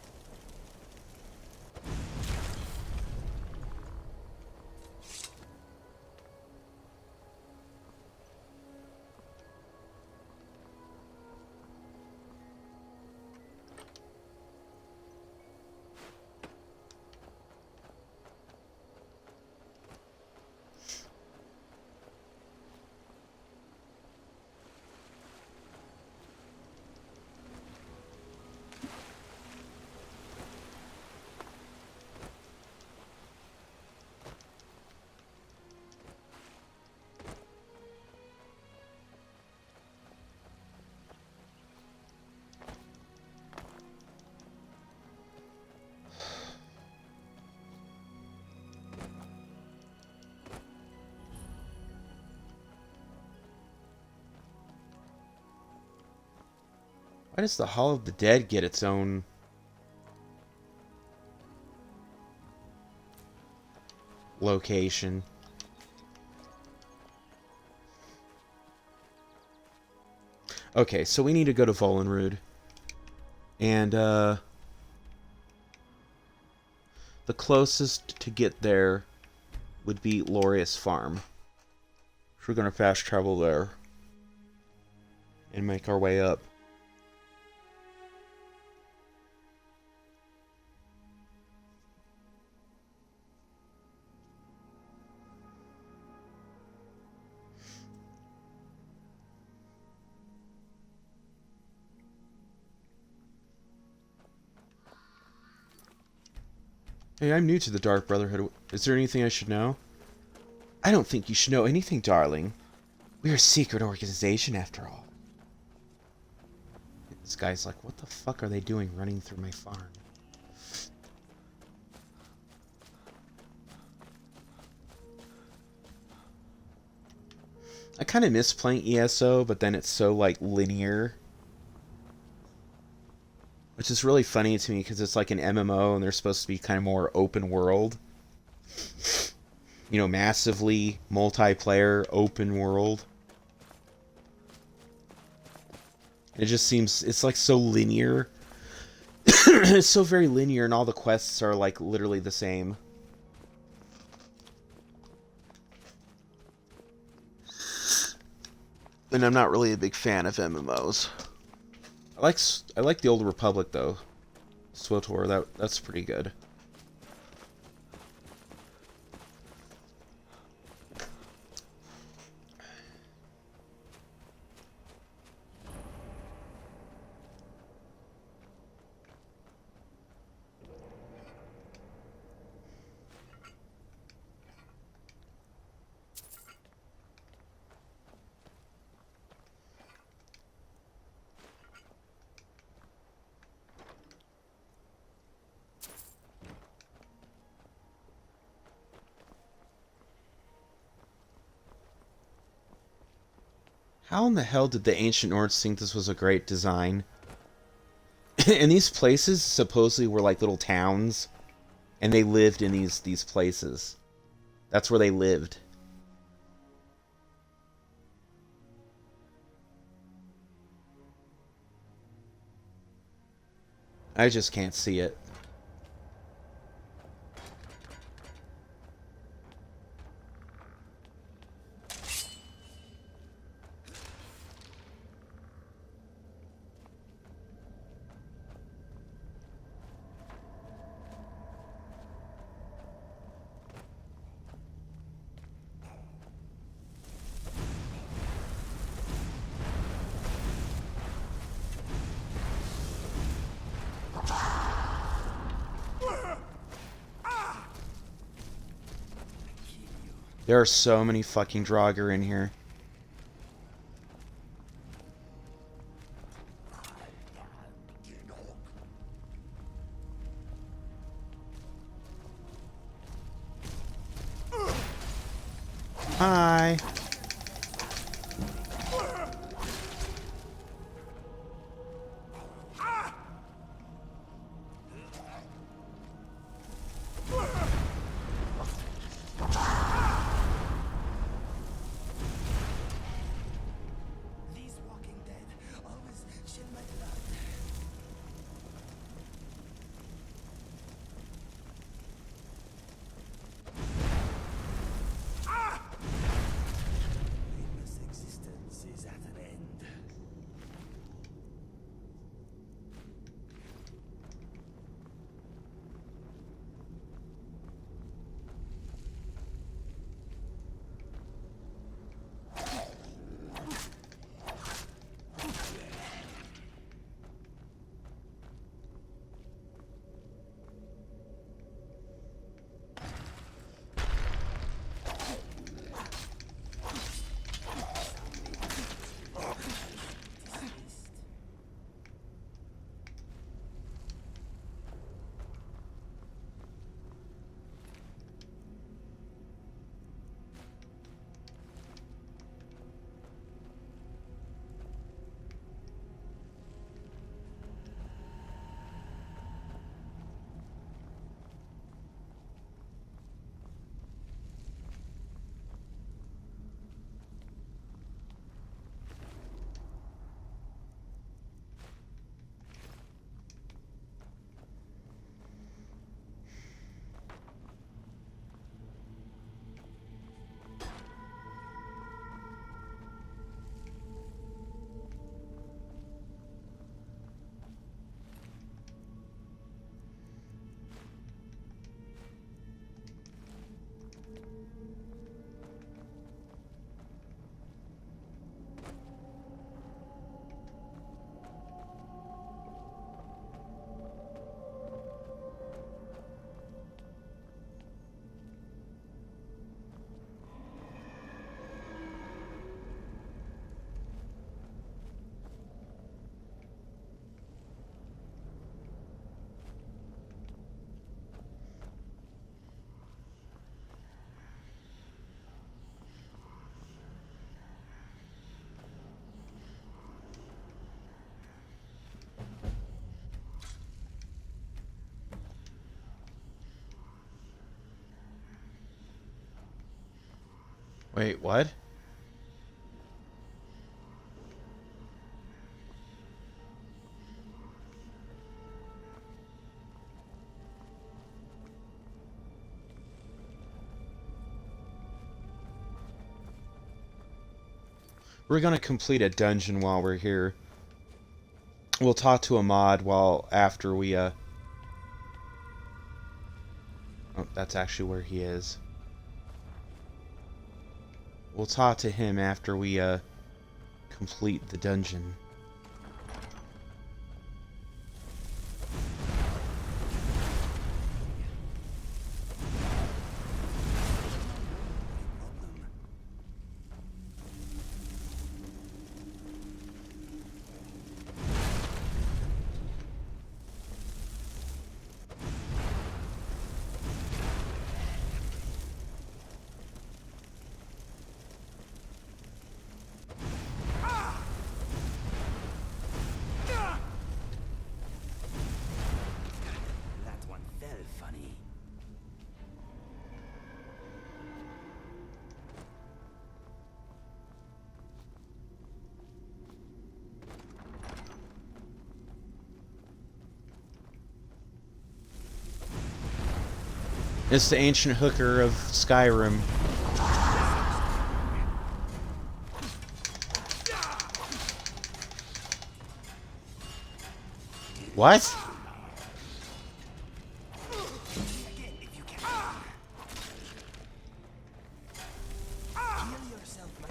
Why does the Hall of the Dead get its own location? Okay, so we need to go to Volunruud. And, the closest to get there would be Lorius Farm. So we're going to fast travel there and make our way up. Hey, I'm new to the Dark Brotherhood. Is there anything I should know? I don't think you should know anything, darling. We're a secret organization, after all. This guy's like, what the fuck are they doing running through my farm? I kind of miss playing ESO, but then it's so, like, linear. Which is really funny to me because it's like an MMO and they're supposed to be kind of more open world. You know, massively multiplayer open world. It just seems, it's like so linear. It's so very linear and all the quests are like literally the same. And I'm not really a big fan of MMOs. I like the Old Republic though. SWTOR, that's pretty good. How in the hell did the ancient Nords think this was a great design? And these places supposedly were like little towns, and they lived in these places. That's where they lived. I just can't see it. There are so many fucking Draugr in here. Hi. Wait, what? We're gonna complete a dungeon while we're here. We'll talk to a mod after we, Oh, that's actually where he is. We'll talk to him after we, complete the dungeon. That one fell funny. It's the ancient hooker of Skyrim. What? Again, if you can. Heal yourself, my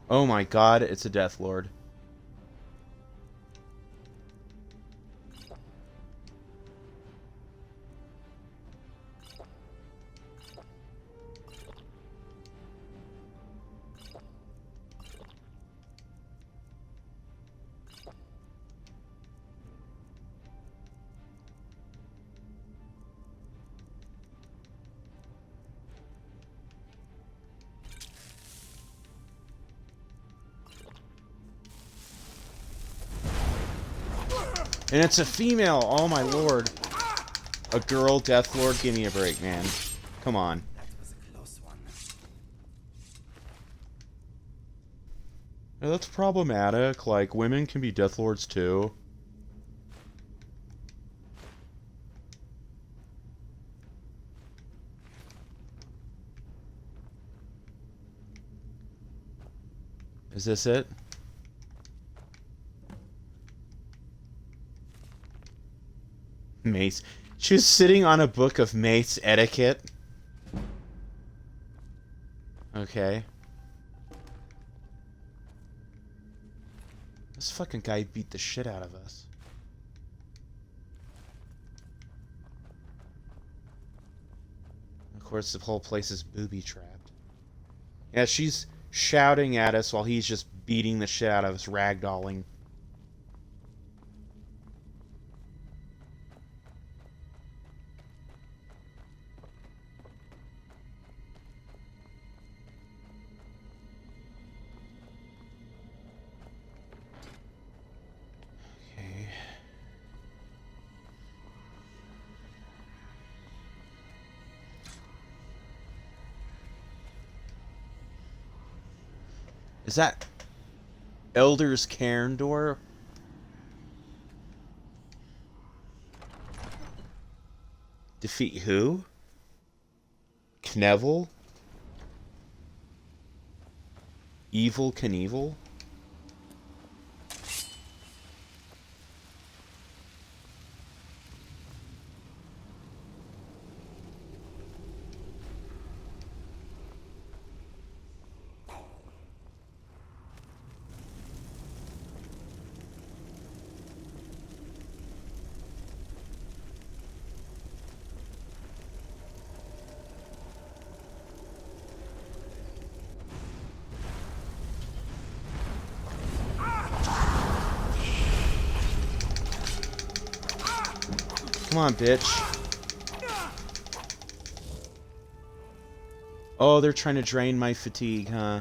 Oh my god, it's a Death Lord. And it's a female, oh my lord. A girl Death Lord, give me a break, man. Come on. That was a close one. Yeah, that's problematic, like, women can be Death Lords too. Is this it? Mace. She was sitting on a book of mace etiquette. Okay. This fucking guy beat the shit out of us. Of course, the whole place is booby-trapped. Yeah, she's shouting at us while he's just beating the shit out of us, ragdolling. Okay. Is that Elder's Cairn door? Defeat who? Knievel? Evil Knievel? Come on, bitch. Oh, they're trying to drain my fatigue, huh?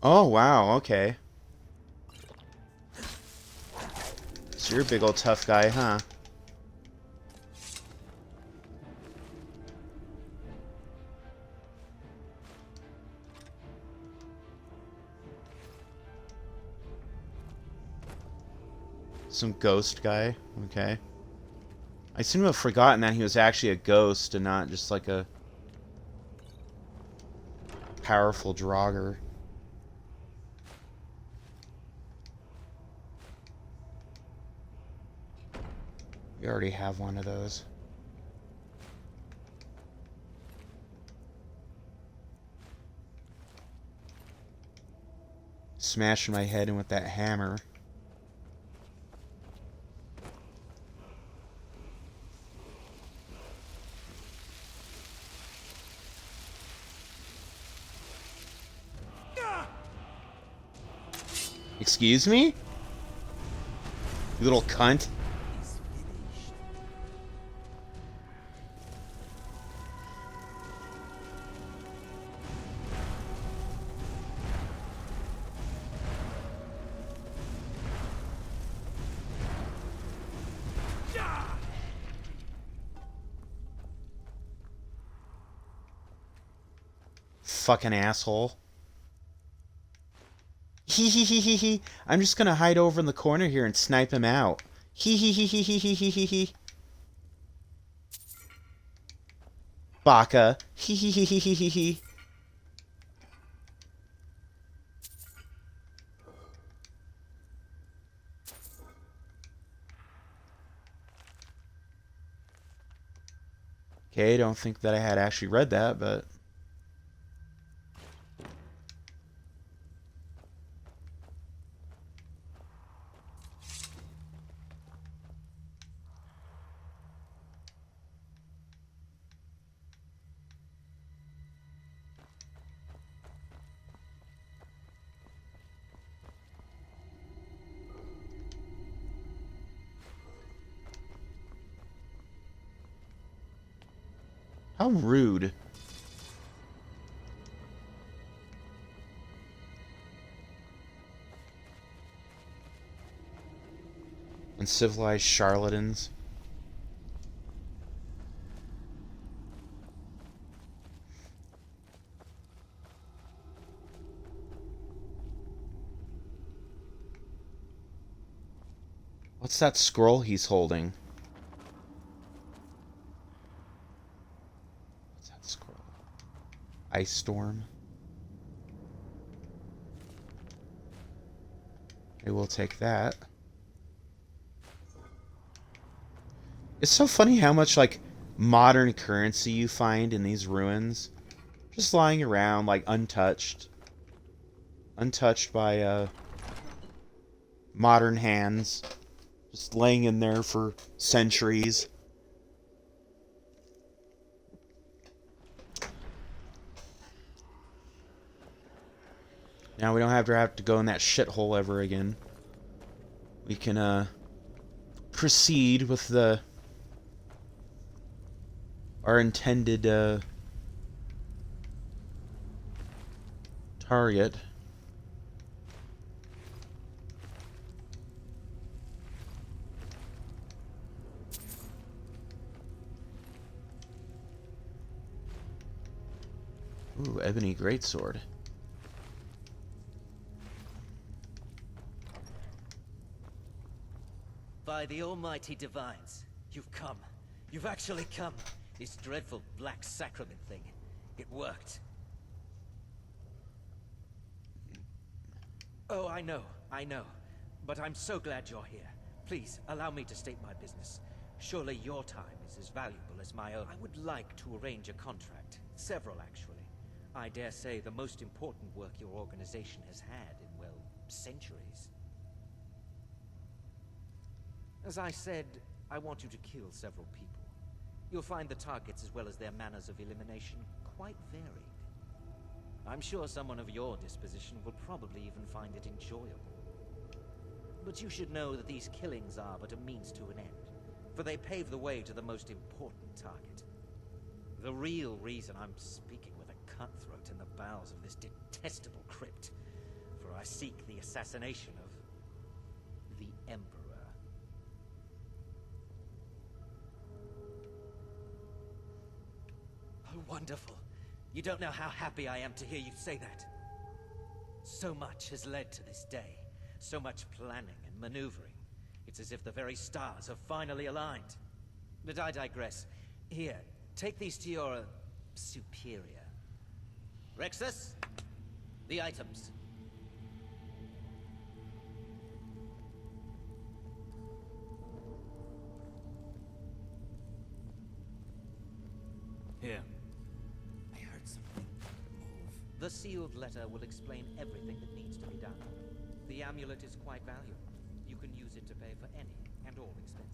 Oh, wow, okay. So you're a big old tough guy, huh? Some ghost guy, okay. I seem to have forgotten that he was actually a ghost and not just like a powerful Draugr. We already have one of those. Smashing my head in with that hammer. Excuse me? You little cunt. Is finished. Fucking asshole. Hee hee hee hee hee. I'm just gonna hide over in the corner here and snipe him out. Hee hee hee hee hee hee hee hee hee. Baka. Hee hee hee hee hee hee hee. Okay, don't think that I had actually read that, but... How rude. Uncivilized charlatans. What's that scroll he's holding? What's that scroll? Ice Storm? I will take that. It's so funny how much, like, modern currency you find in these ruins. Just lying around, like, untouched. Untouched by, modern hands. Just laying in there for centuries. Now we don't have to go in that shithole ever again. We can, proceed with our intended, target. Ooh, Ebony Greatsword. By the almighty divines, you've come. You've actually come. This dreadful black sacrament thing. It worked. Oh, I know. But I'm so glad you're here. Please, allow me to state my business. Surely your time is as valuable as my own. I would like to arrange a contract. Several, actually. I dare say the most important work your organization has had in, well, centuries. As I said, I want you to kill several people. You'll find the targets as well as their manners of elimination quite varied. I'm sure someone of your disposition will probably even find it enjoyable. But you should know that these killings are but a means to an end, for they pave the way to the most important target. The real reason I'm speaking with a cutthroat in the bowels of this detestable crypt I seek the assassination of the Emperor. Oh, wonderful. You don't know how happy I am to hear you say that. So much has led to this day. So much planning and maneuvering. It's as if the very stars have finally aligned. But I digress. Here, take these to your superior. Rexus, the items. Here. I heard something move. The sealed letter will explain everything that needs to be done. The amulet is quite valuable. You can use it to pay for any and all expenses.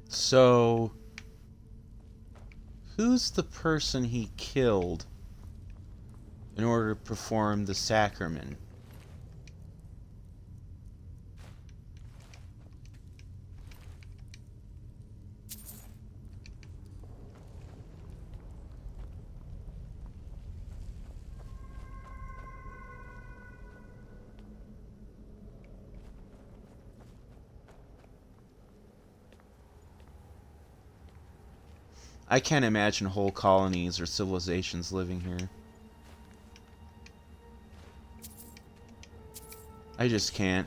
So, who's the person he killed in order to perform the sacrament? I can't imagine whole colonies or civilizations living here. I just can't.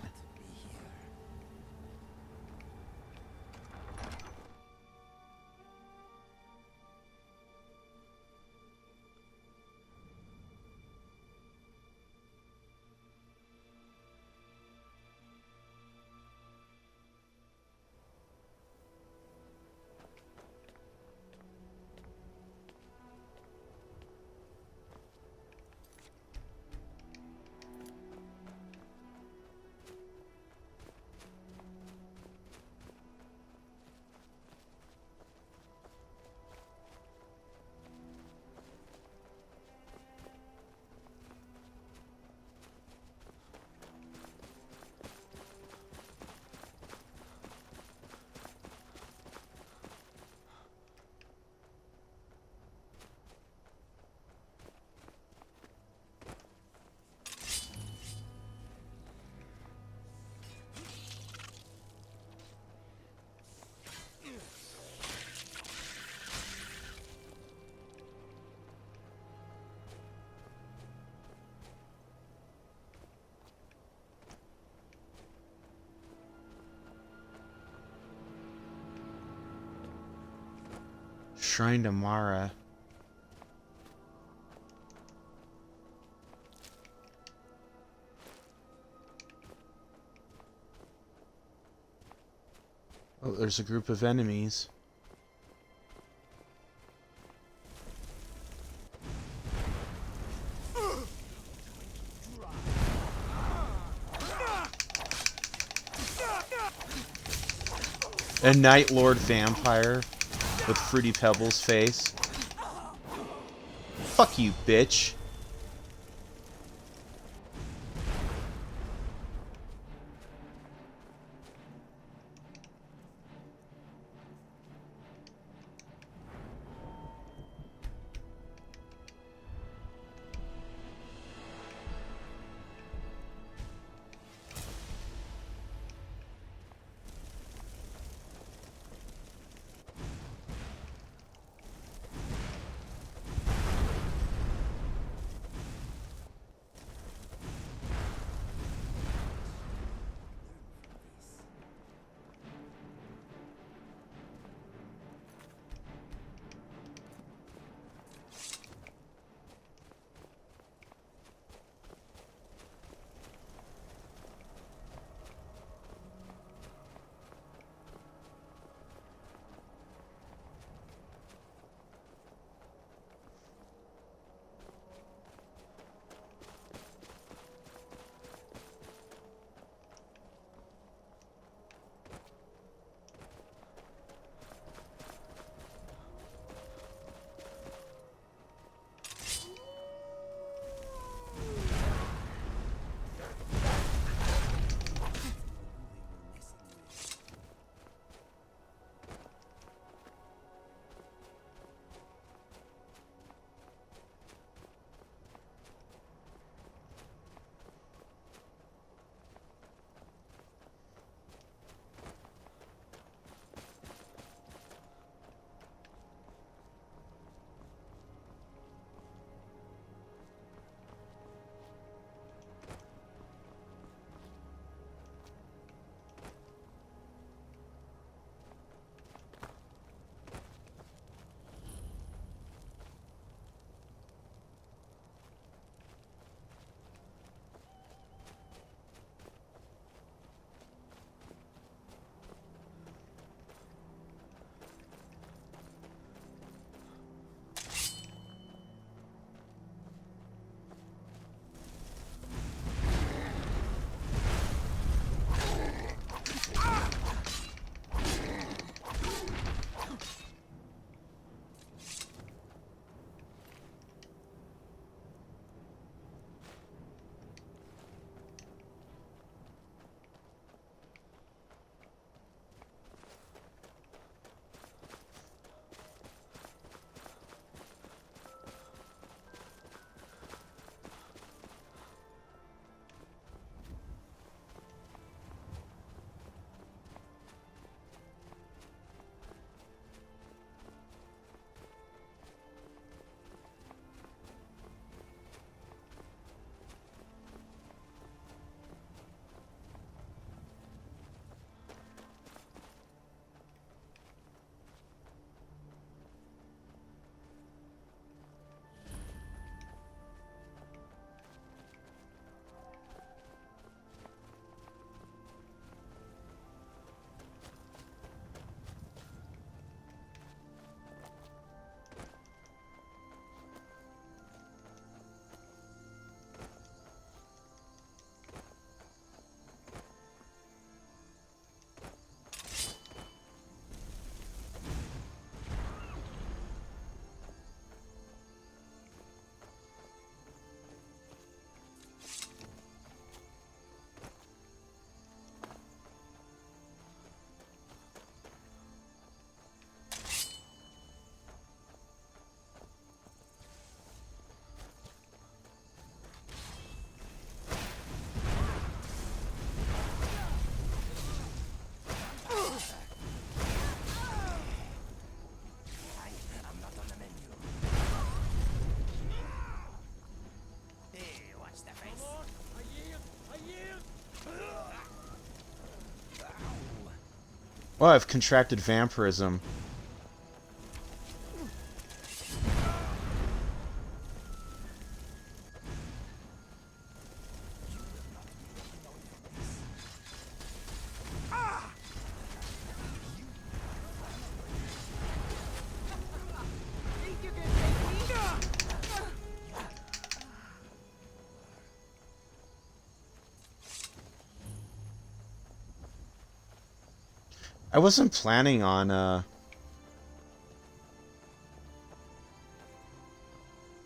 Shrine to Mara. Oh, there's a group of enemies. A Night Lord vampire with Fruity Pebbles face. Fuck you, bitch. Oh, I've contracted vampirism. I wasn't planning on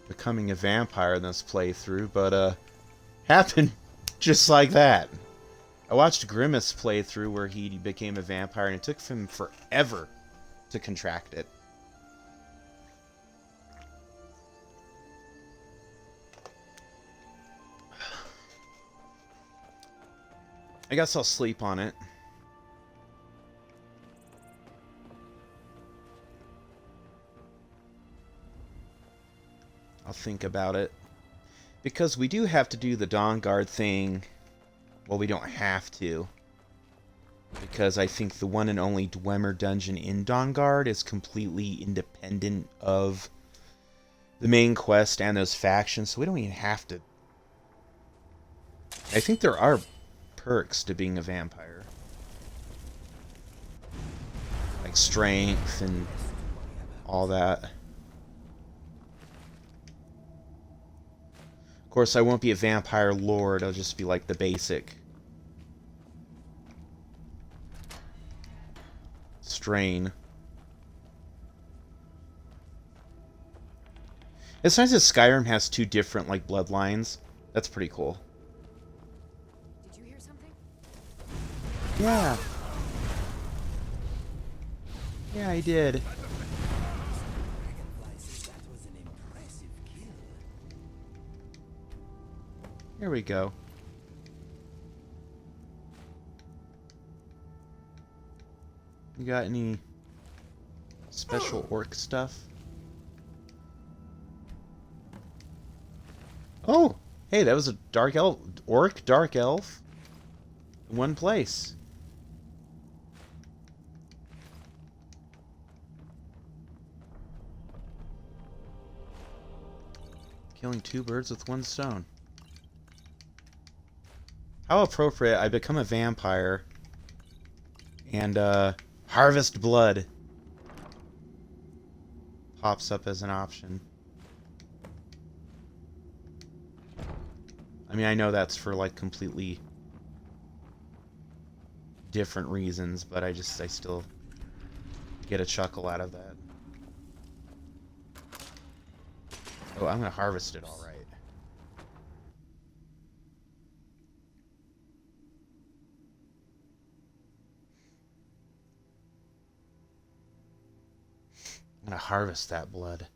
becoming a vampire in this playthrough, but happened just like that. I watched Grimace playthrough where he became a vampire, and it took him forever to contract it. I guess I'll sleep on it. I'll think about it. Because we do have to do the Dawnguard thing. Well, we don't have to. Because I think the one and only Dwemer dungeon in Dawnguard is completely independent of the main quest and those factions, so we don't even have to. I think there are perks to being a vampire. Like strength and all that. Of course, I won't be a vampire lord, I'll just be like the basic strain. It's nice that Skyrim has two different, like, bloodlines. That's pretty cool. Did you hear something? Yeah. Yeah, I did. Dragonfly says that was an impressive kill. Here we go. You got any special orc stuff? Oh! Hey, that was a dark elf. Orc, dark elf. In one place. Killing two birds with one stone. How appropriate, I become a vampire. And, harvest blood pops up as an option. I mean, I know that's for, like, completely different reasons, but I still get a chuckle out of that. Oh, I'm gonna harvest it, alright. I'm gonna harvest that blood.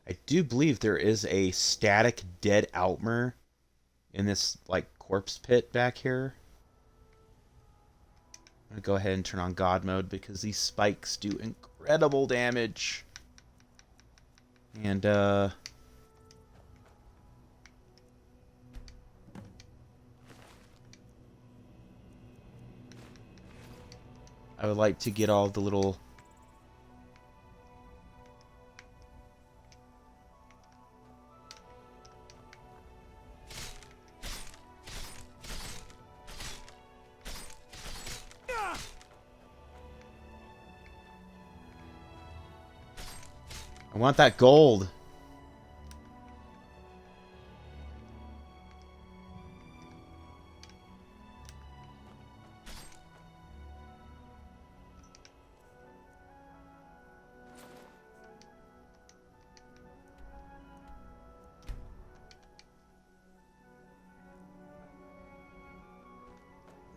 I do believe there is a static dead Outmer in this, like, corpse pit back here. I'm gonna go ahead and turn on God mode because these spikes do incredible damage. And, I would like to get all the little I want that gold.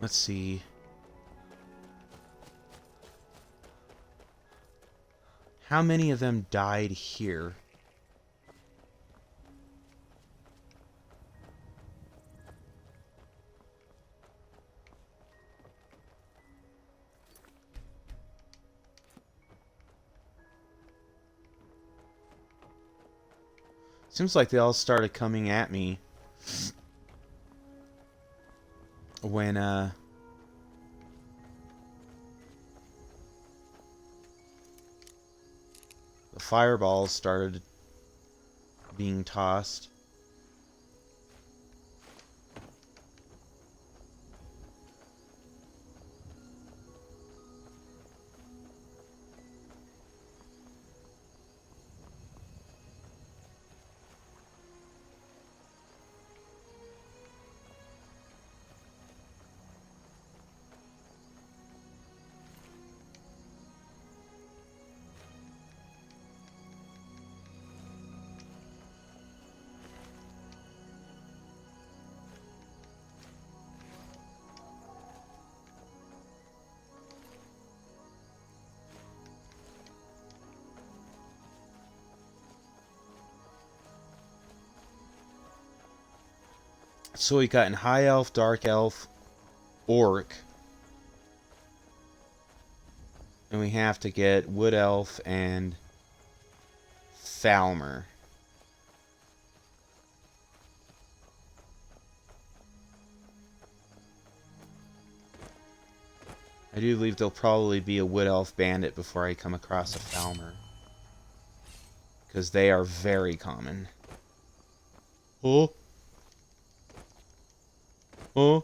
Let's see. How many of them died here? Seems like they all started coming at me when the fireballs started being tossed. So we got in High Elf, Dark Elf, Orc. And we have to get Wood Elf and Falmer. I do believe there'll probably be a Wood Elf bandit before I come across a Falmer. Because they are very common. Oh? Oh?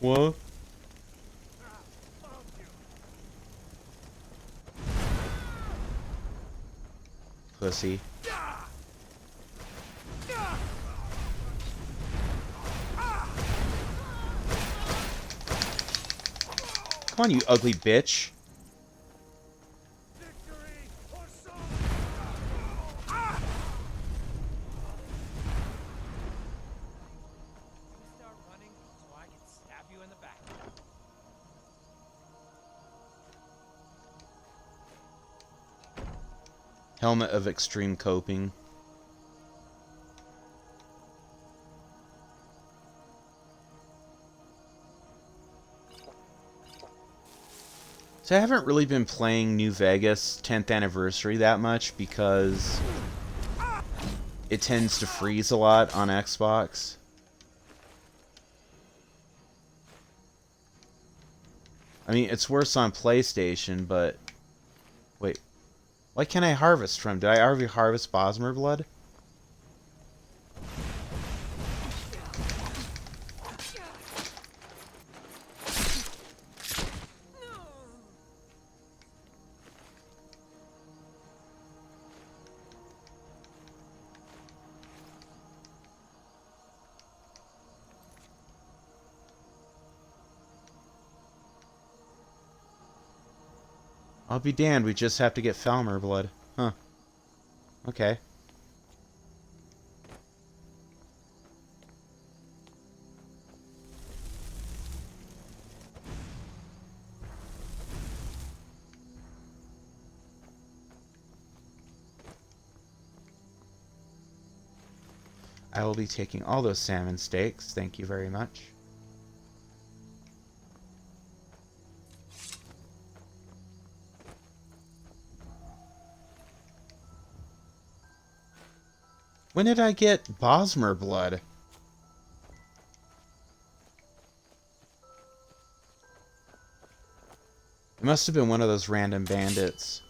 What? Pussy. Come on, you ugly bitch. Start running so I can stab you in the back. Helmet of Extreme Coping. So I haven't really been playing New Vegas 10th Anniversary that much because it tends to freeze a lot on Xbox. I mean, it's worse on PlayStation, but... Wait. Why can't I harvest from? Did I already harvest Bosmer blood? I'll be damned, we just have to get Falmer blood. Huh. Okay. I will be taking all those salmon steaks. Thank you very much. When did I get Bosmer blood? It must have been one of those random bandits.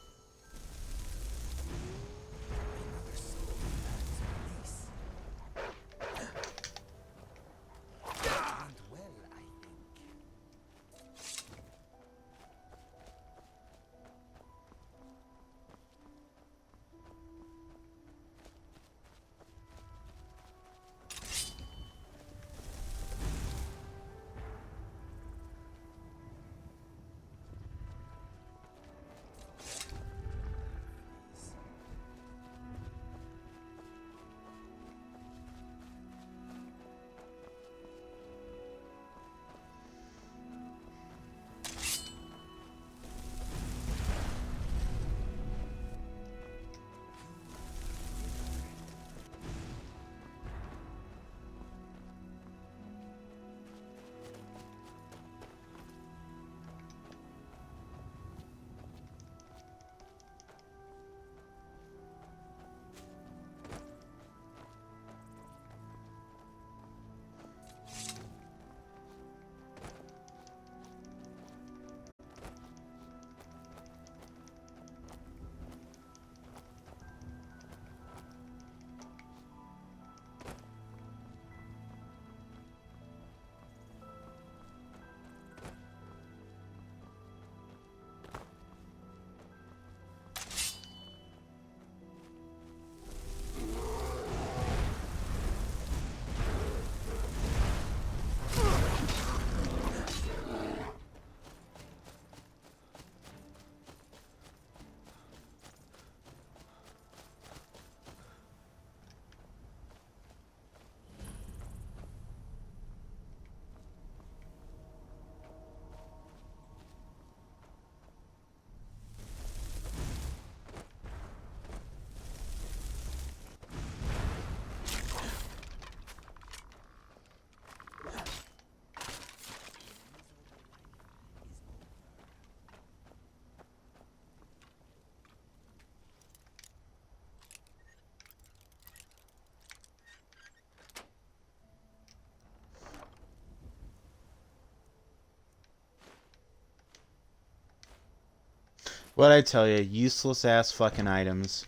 What'd I tell you? Useless ass fucking items.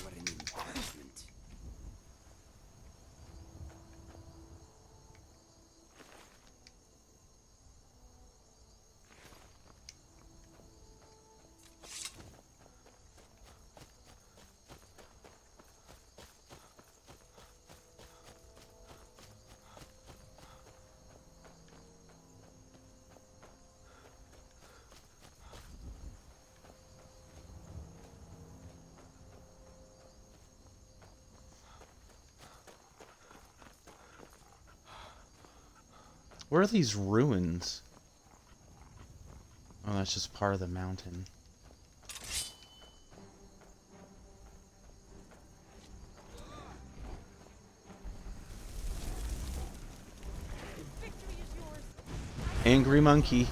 What an embarrassment. Where are these ruins? Oh, that's just part of the mountain. Angry monkey.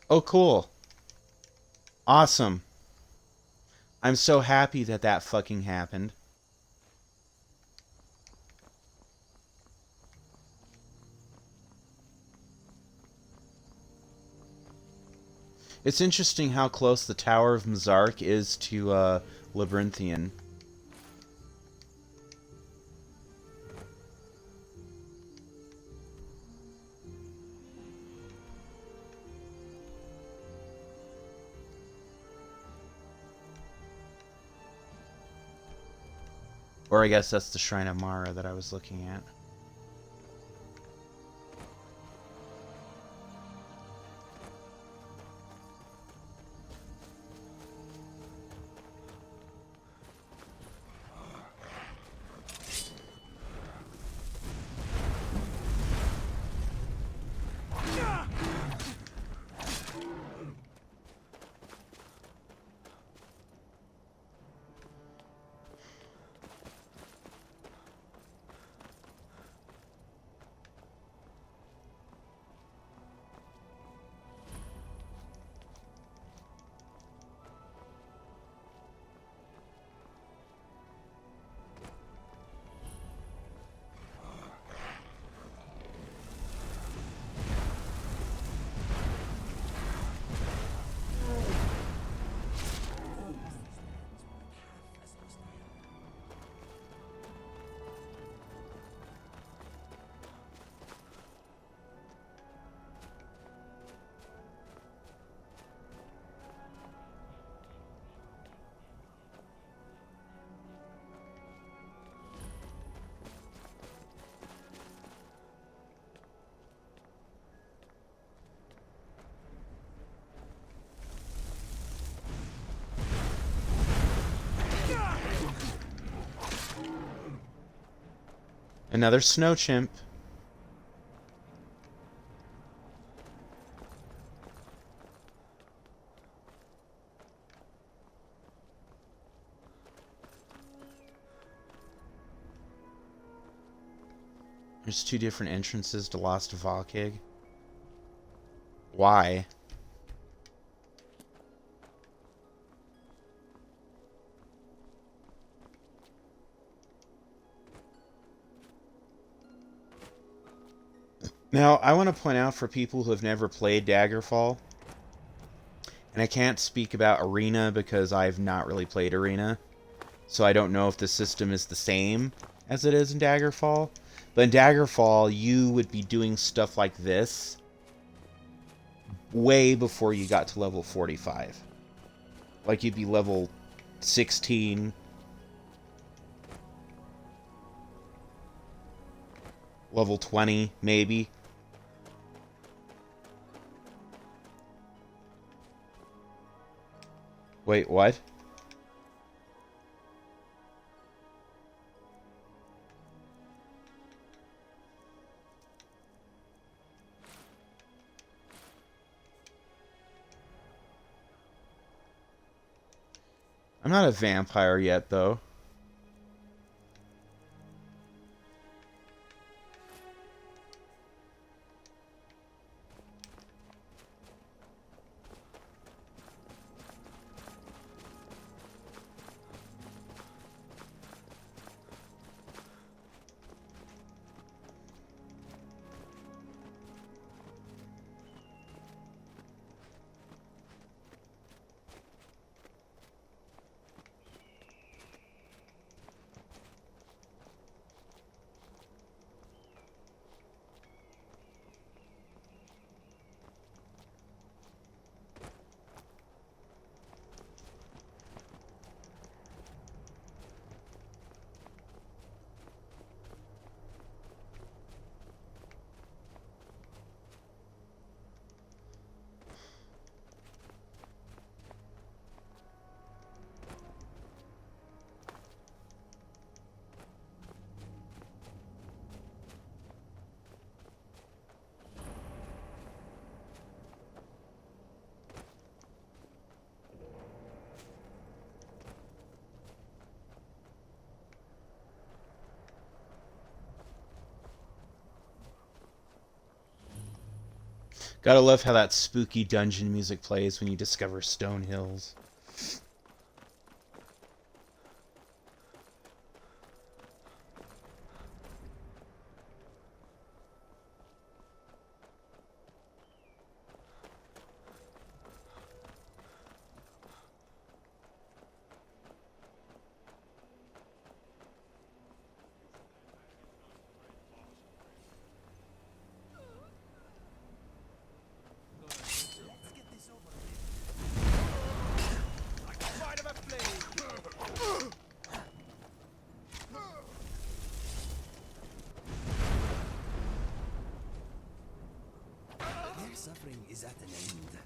Oh, cool. Awesome. I'm so happy that that fucking happened. It's interesting how close the Tower of Mzark is to Labyrinthian. Or I guess that's the Shrine of Mara that I was looking at. Another snow chimp. There's 2 different entrances to Lost Valkig. Why? Now, I want to point out for people who have never played Daggerfall, and I can't speak about Arena because I've not really played Arena, so I don't know if the system is the same as it is in Daggerfall. But in Daggerfall, you would be doing stuff like this way before you got to level 45. Like, you'd be level 16, level 20, maybe. Wait, what? I'm not a vampire yet, though. Gotta love how that spooky dungeon music plays when you discover Stone Hills. Their suffering is at an end.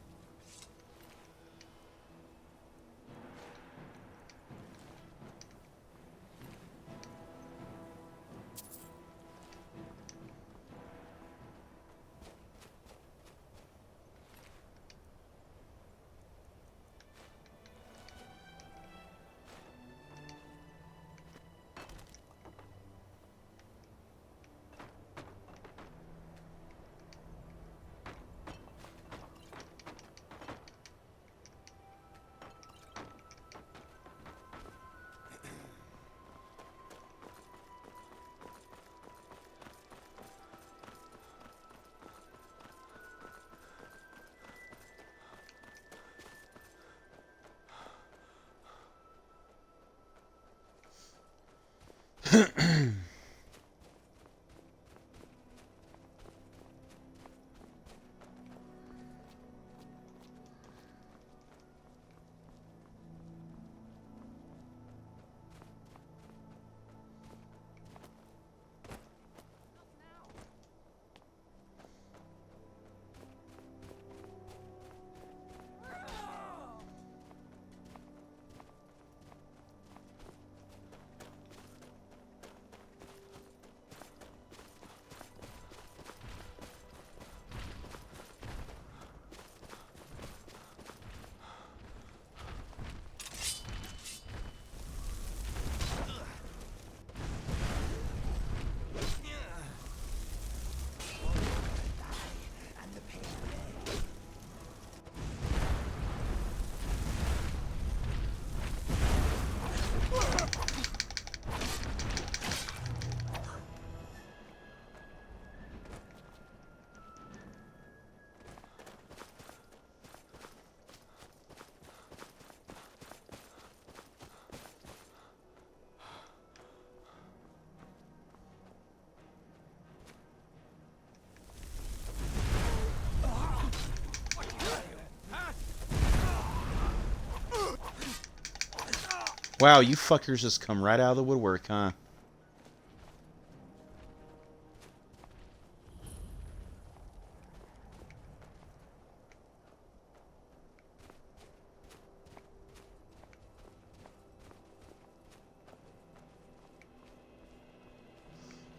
Wow, you fuckers just come right out of the woodwork, huh?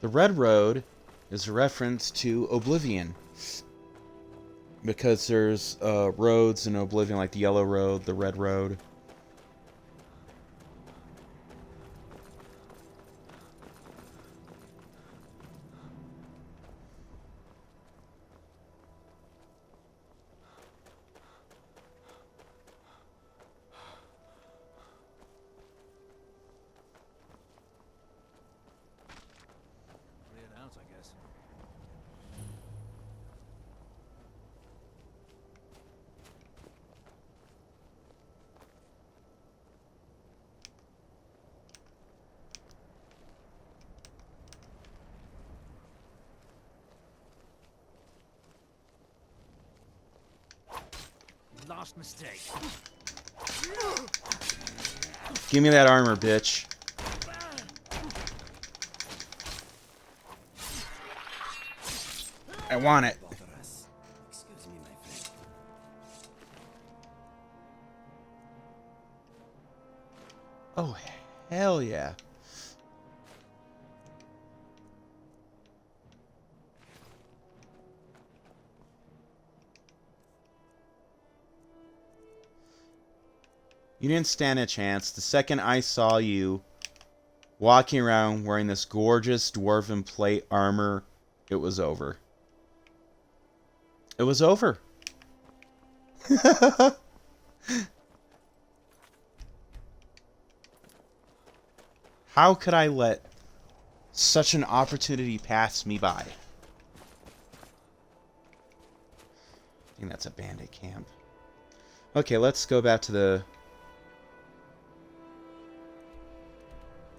The red road is a reference to Oblivion. Because there's roads in Oblivion, like the yellow road, the red road. Pre-announce, I guess. Last mistake. Give me that armor, bitch. I want it. Bother us. Excuse me, my friend. Oh, hell yeah. You didn't stand a chance. The second I saw you walking around wearing this gorgeous dwarven plate armor, it was over. It was over. How could I let such an opportunity pass me by? I think that's a bandit camp. Okay, let's go back to the...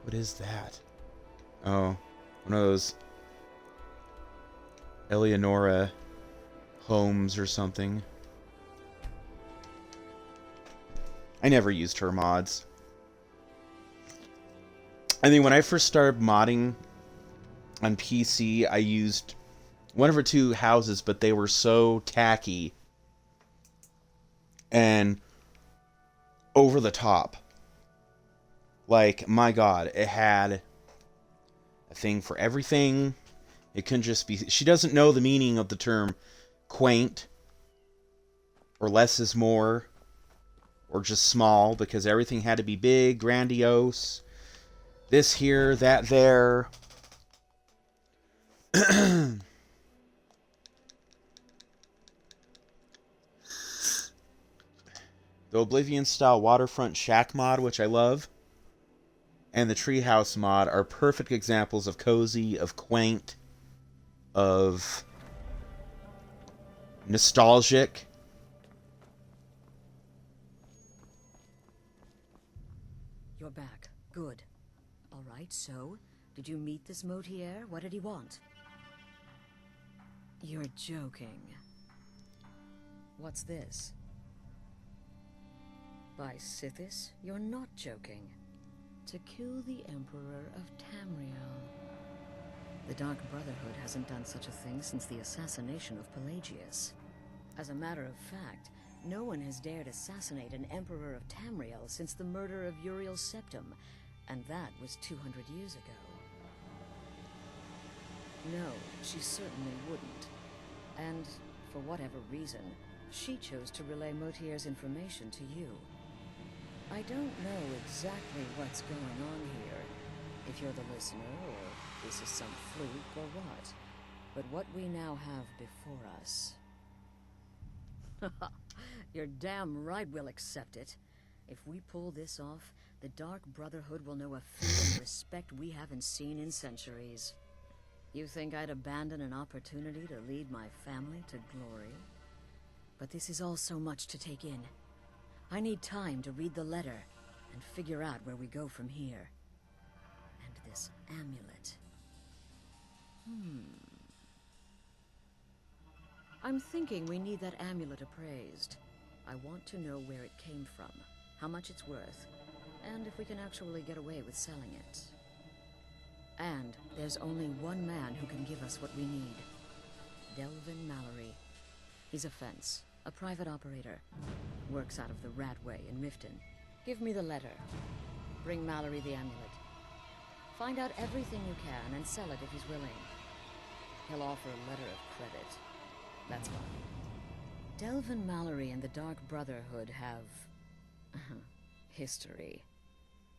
What is that? Oh, one of those Eleonora homes or something. I never used her mods. I think when I first started modding on PC, I used one of her two houses, but they were so tacky and over the top. Like, my god, it had a thing for everything. It couldn't just be... She doesn't know the meaning of the term quaint, or less is more, or just small, because everything had to be big, grandiose, this here, that there. The Oblivion-style waterfront shack mod, which I love, and the treehouse mod are perfect examples of cozy, of quaint, of nostalgic. You're back. Good. All right, so, did you meet this Motier? What did he want? You're joking. What's this? By Sithis, you're not joking. To kill the Emperor of Tamriel. The Dark Brotherhood hasn't done such a thing since the assassination of Pelagius. As a matter of fact, no one has dared assassinate an Emperor of Tamriel since the murder of Uriel's Septum, and that was 200 years ago. No, she certainly wouldn't. And, for whatever reason, she chose to relay Motier's information to you. I don't know exactly what's going on here, if you're the listener, or this is some fluke, or what. But what we now have before us... You're damn right we'll accept it. If we pull this off, the Dark Brotherhood will know a fear and respect we haven't seen in centuries. You think I'd abandon an opportunity to lead my family to glory? But this is all so much to take in. I need time to read the letter and figure out where we go from here. And this amulet. I'm thinking we need that amulet appraised. I want to know where it came from, how much it's worth, And if we can actually get away with selling it. And there's only one man who can give us what we need. Delvin Mallory. He's a fence, a private operator. Works out of the Ratway in Riften. Give me the letter. Bring Mallory the amulet. Find out everything you can and sell it if he's willing. He'll offer a letter of credit. That's fine. Delvin Mallory and the Dark Brotherhood have... history.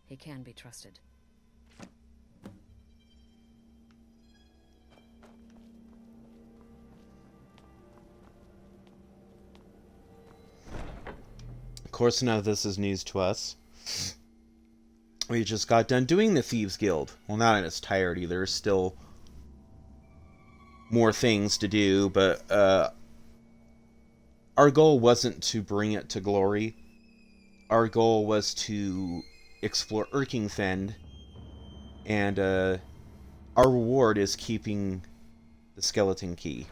He can be trusted. Of course, none of this is news to us. We just got done doing the Thieves Guild. Well, not in its entirety. There's still more things to do, but our goal wasn't to bring it to glory. Our goal was to explore Erkingfend, and our reward is keeping the skeleton key.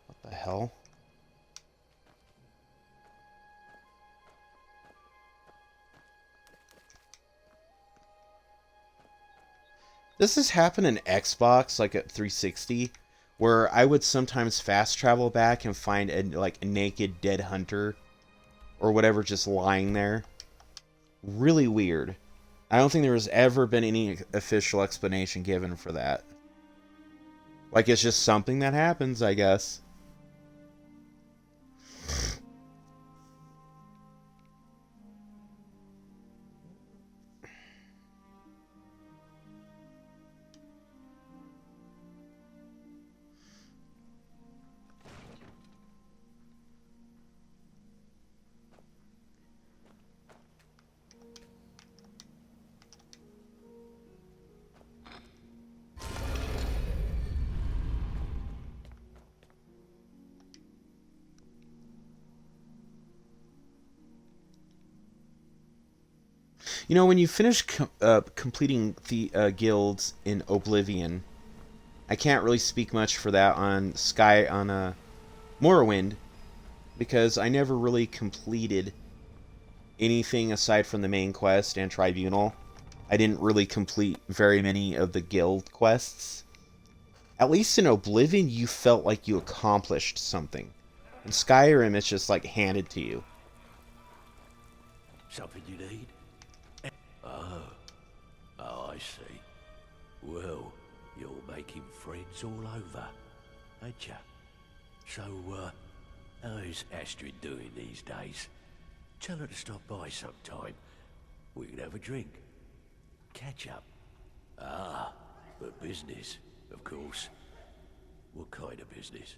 What the hell? This has happened in Xbox, like at 360, where I would sometimes fast travel back and find a naked dead hunter or whatever just lying there. Really weird. I don't think there has ever been any official explanation given for that. Like, it's just something that happens, I guess. You know, when you finish completing the guilds in Oblivion, I can't really speak much for that on Morrowind, because I never really completed anything aside from the main quest and Tribunal. I didn't really complete very many of the guild quests. At least in Oblivion, you felt like you accomplished something. In Skyrim, it's just like handed to you. Something you need? Oh, I see. Well, you're making friends all over, ain't ya? So, how's Astrid doing these days? Tell her to stop by sometime. We can have a drink. Catch up. Ah, but business, of course. What kind of business?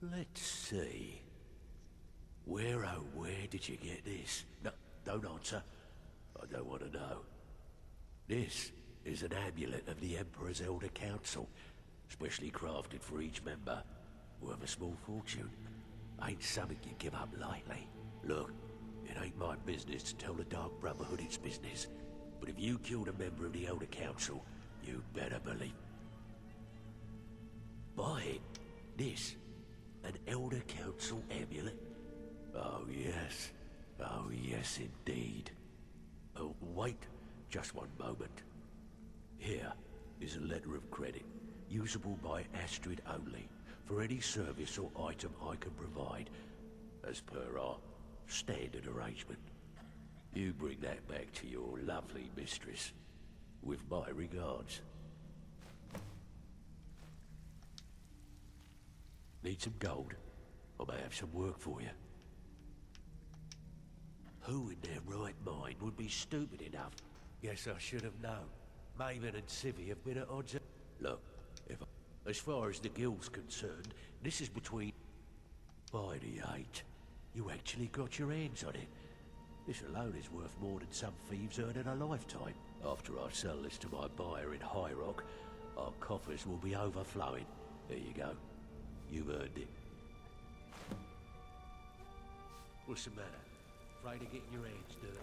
Let's see. Where, oh, where did you get this? No, don't answer. I don't want to know. This is an amulet of the Emperor's Elder Council, specially crafted for each member, worth a small fortune. Ain't something you give up lightly. Look, it ain't my business to tell the Dark Brotherhood its business, but if you killed a member of the Elder Council, you better believe. Buy it. This, an Elder Council amulet. Oh yes indeed. Oh, wait, just one moment. Here is a letter of credit, usable by Astrid only, for any service or item I can provide, as per our standard arrangement. You bring that back to your lovely mistress, with my regards. Need some gold? I may have some work for you. Who in their right mind would be stupid enough? Guess I should have known. Maven and Civvy have been at odds. Look, as far as the guild's concerned, this is between... By the 8, you actually got your hands on it. This alone is worth more than some thieves earn in a lifetime. After I sell this to my buyer in High Rock, our coffers will be overflowing. There you go. You've earned it. What's the matter? Afraid of getting your hands dirty?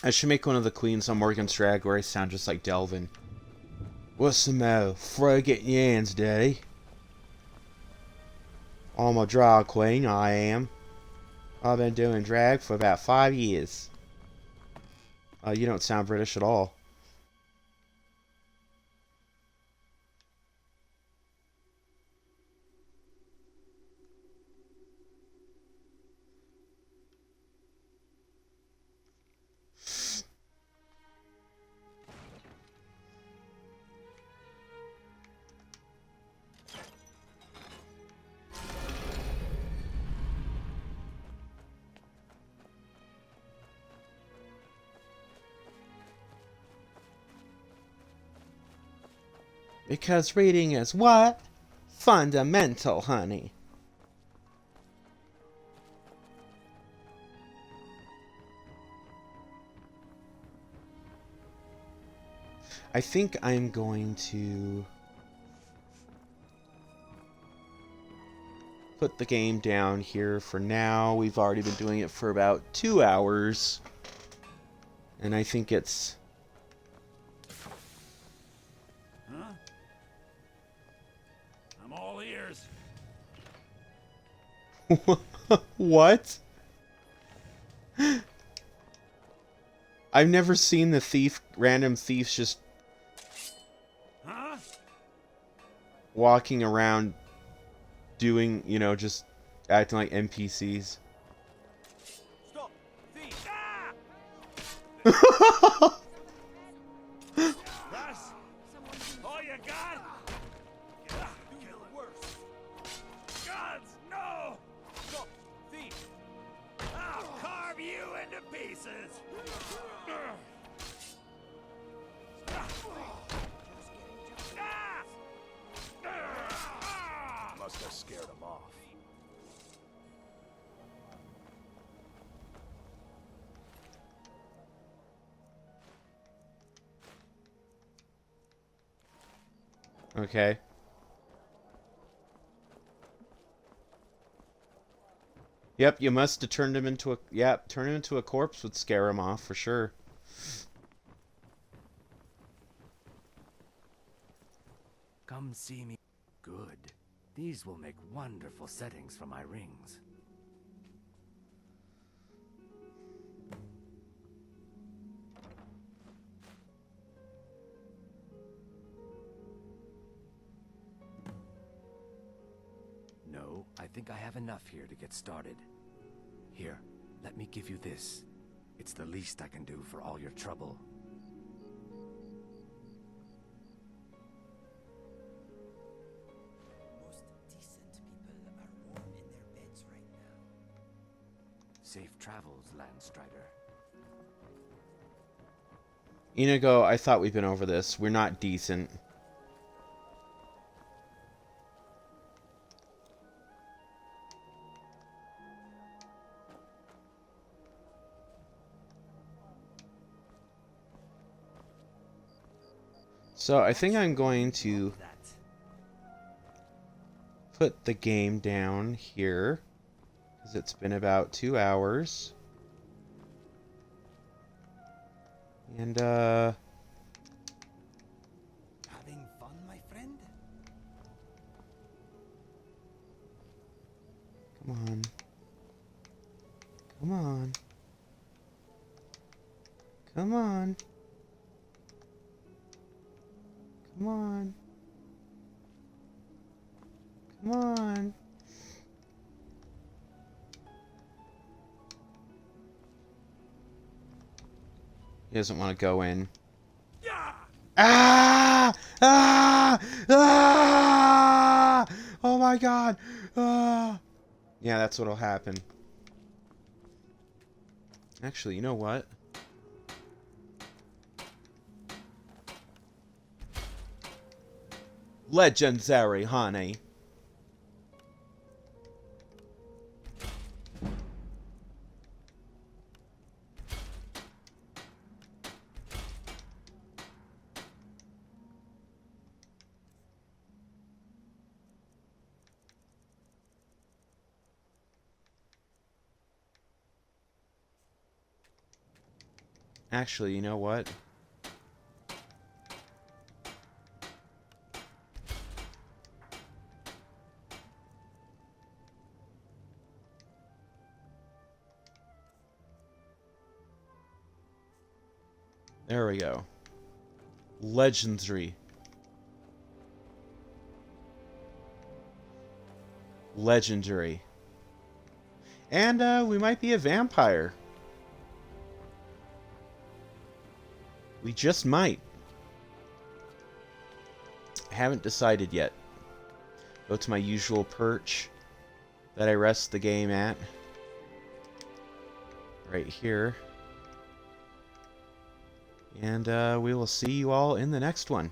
I should make one of the queens on Morgan's Drag where I sound just like Delvin. What's the matter? Afraid of getting your hands dirty? I'm a drag queen, I am. I've been doing drag for about 5 years. You don't sound British at all. Because reading is what? Fundamental, honey. I think I'm going to put the game down here for now. We've already been doing it for about 2 hours. And I think it's... Huh? I'm all ears. What? I've never seen the random thieves just walking around doing, you know, just acting like NPCs. Stop! Thief! That's all you got? Do your worst. Gods, no! Stop! Thief! I'll carve you into pieces! Must have scared him off. Okay. Yep, you must have turned him into a... Yep, turn him into a corpse would scare him off, for sure. Come see me. Good. These will make wonderful settings for my rings. No, I think I have enough here to get started. Here, let me give you this. It's the least I can do for all your trouble. Safe travels, Landstrider. Inigo, I thought we'd been over this. We're not decent. So I think I'm going to put the game down here. It's been about 2 hours. And, Having fun, my friend? Come on. Come on. Come on. Come on. Come on. He doesn't want to go in. Ah! Ah! Ah! Oh my god! Ah! Yeah, that's what'll happen. Actually, you know what? Legendary, honey. Actually, you know what? There we go. Legendary. Legendary. And we might be a vampire. We just might. Haven't decided yet. Go to my usual perch that I rest the game at. Right here. And we will see you all in the next one.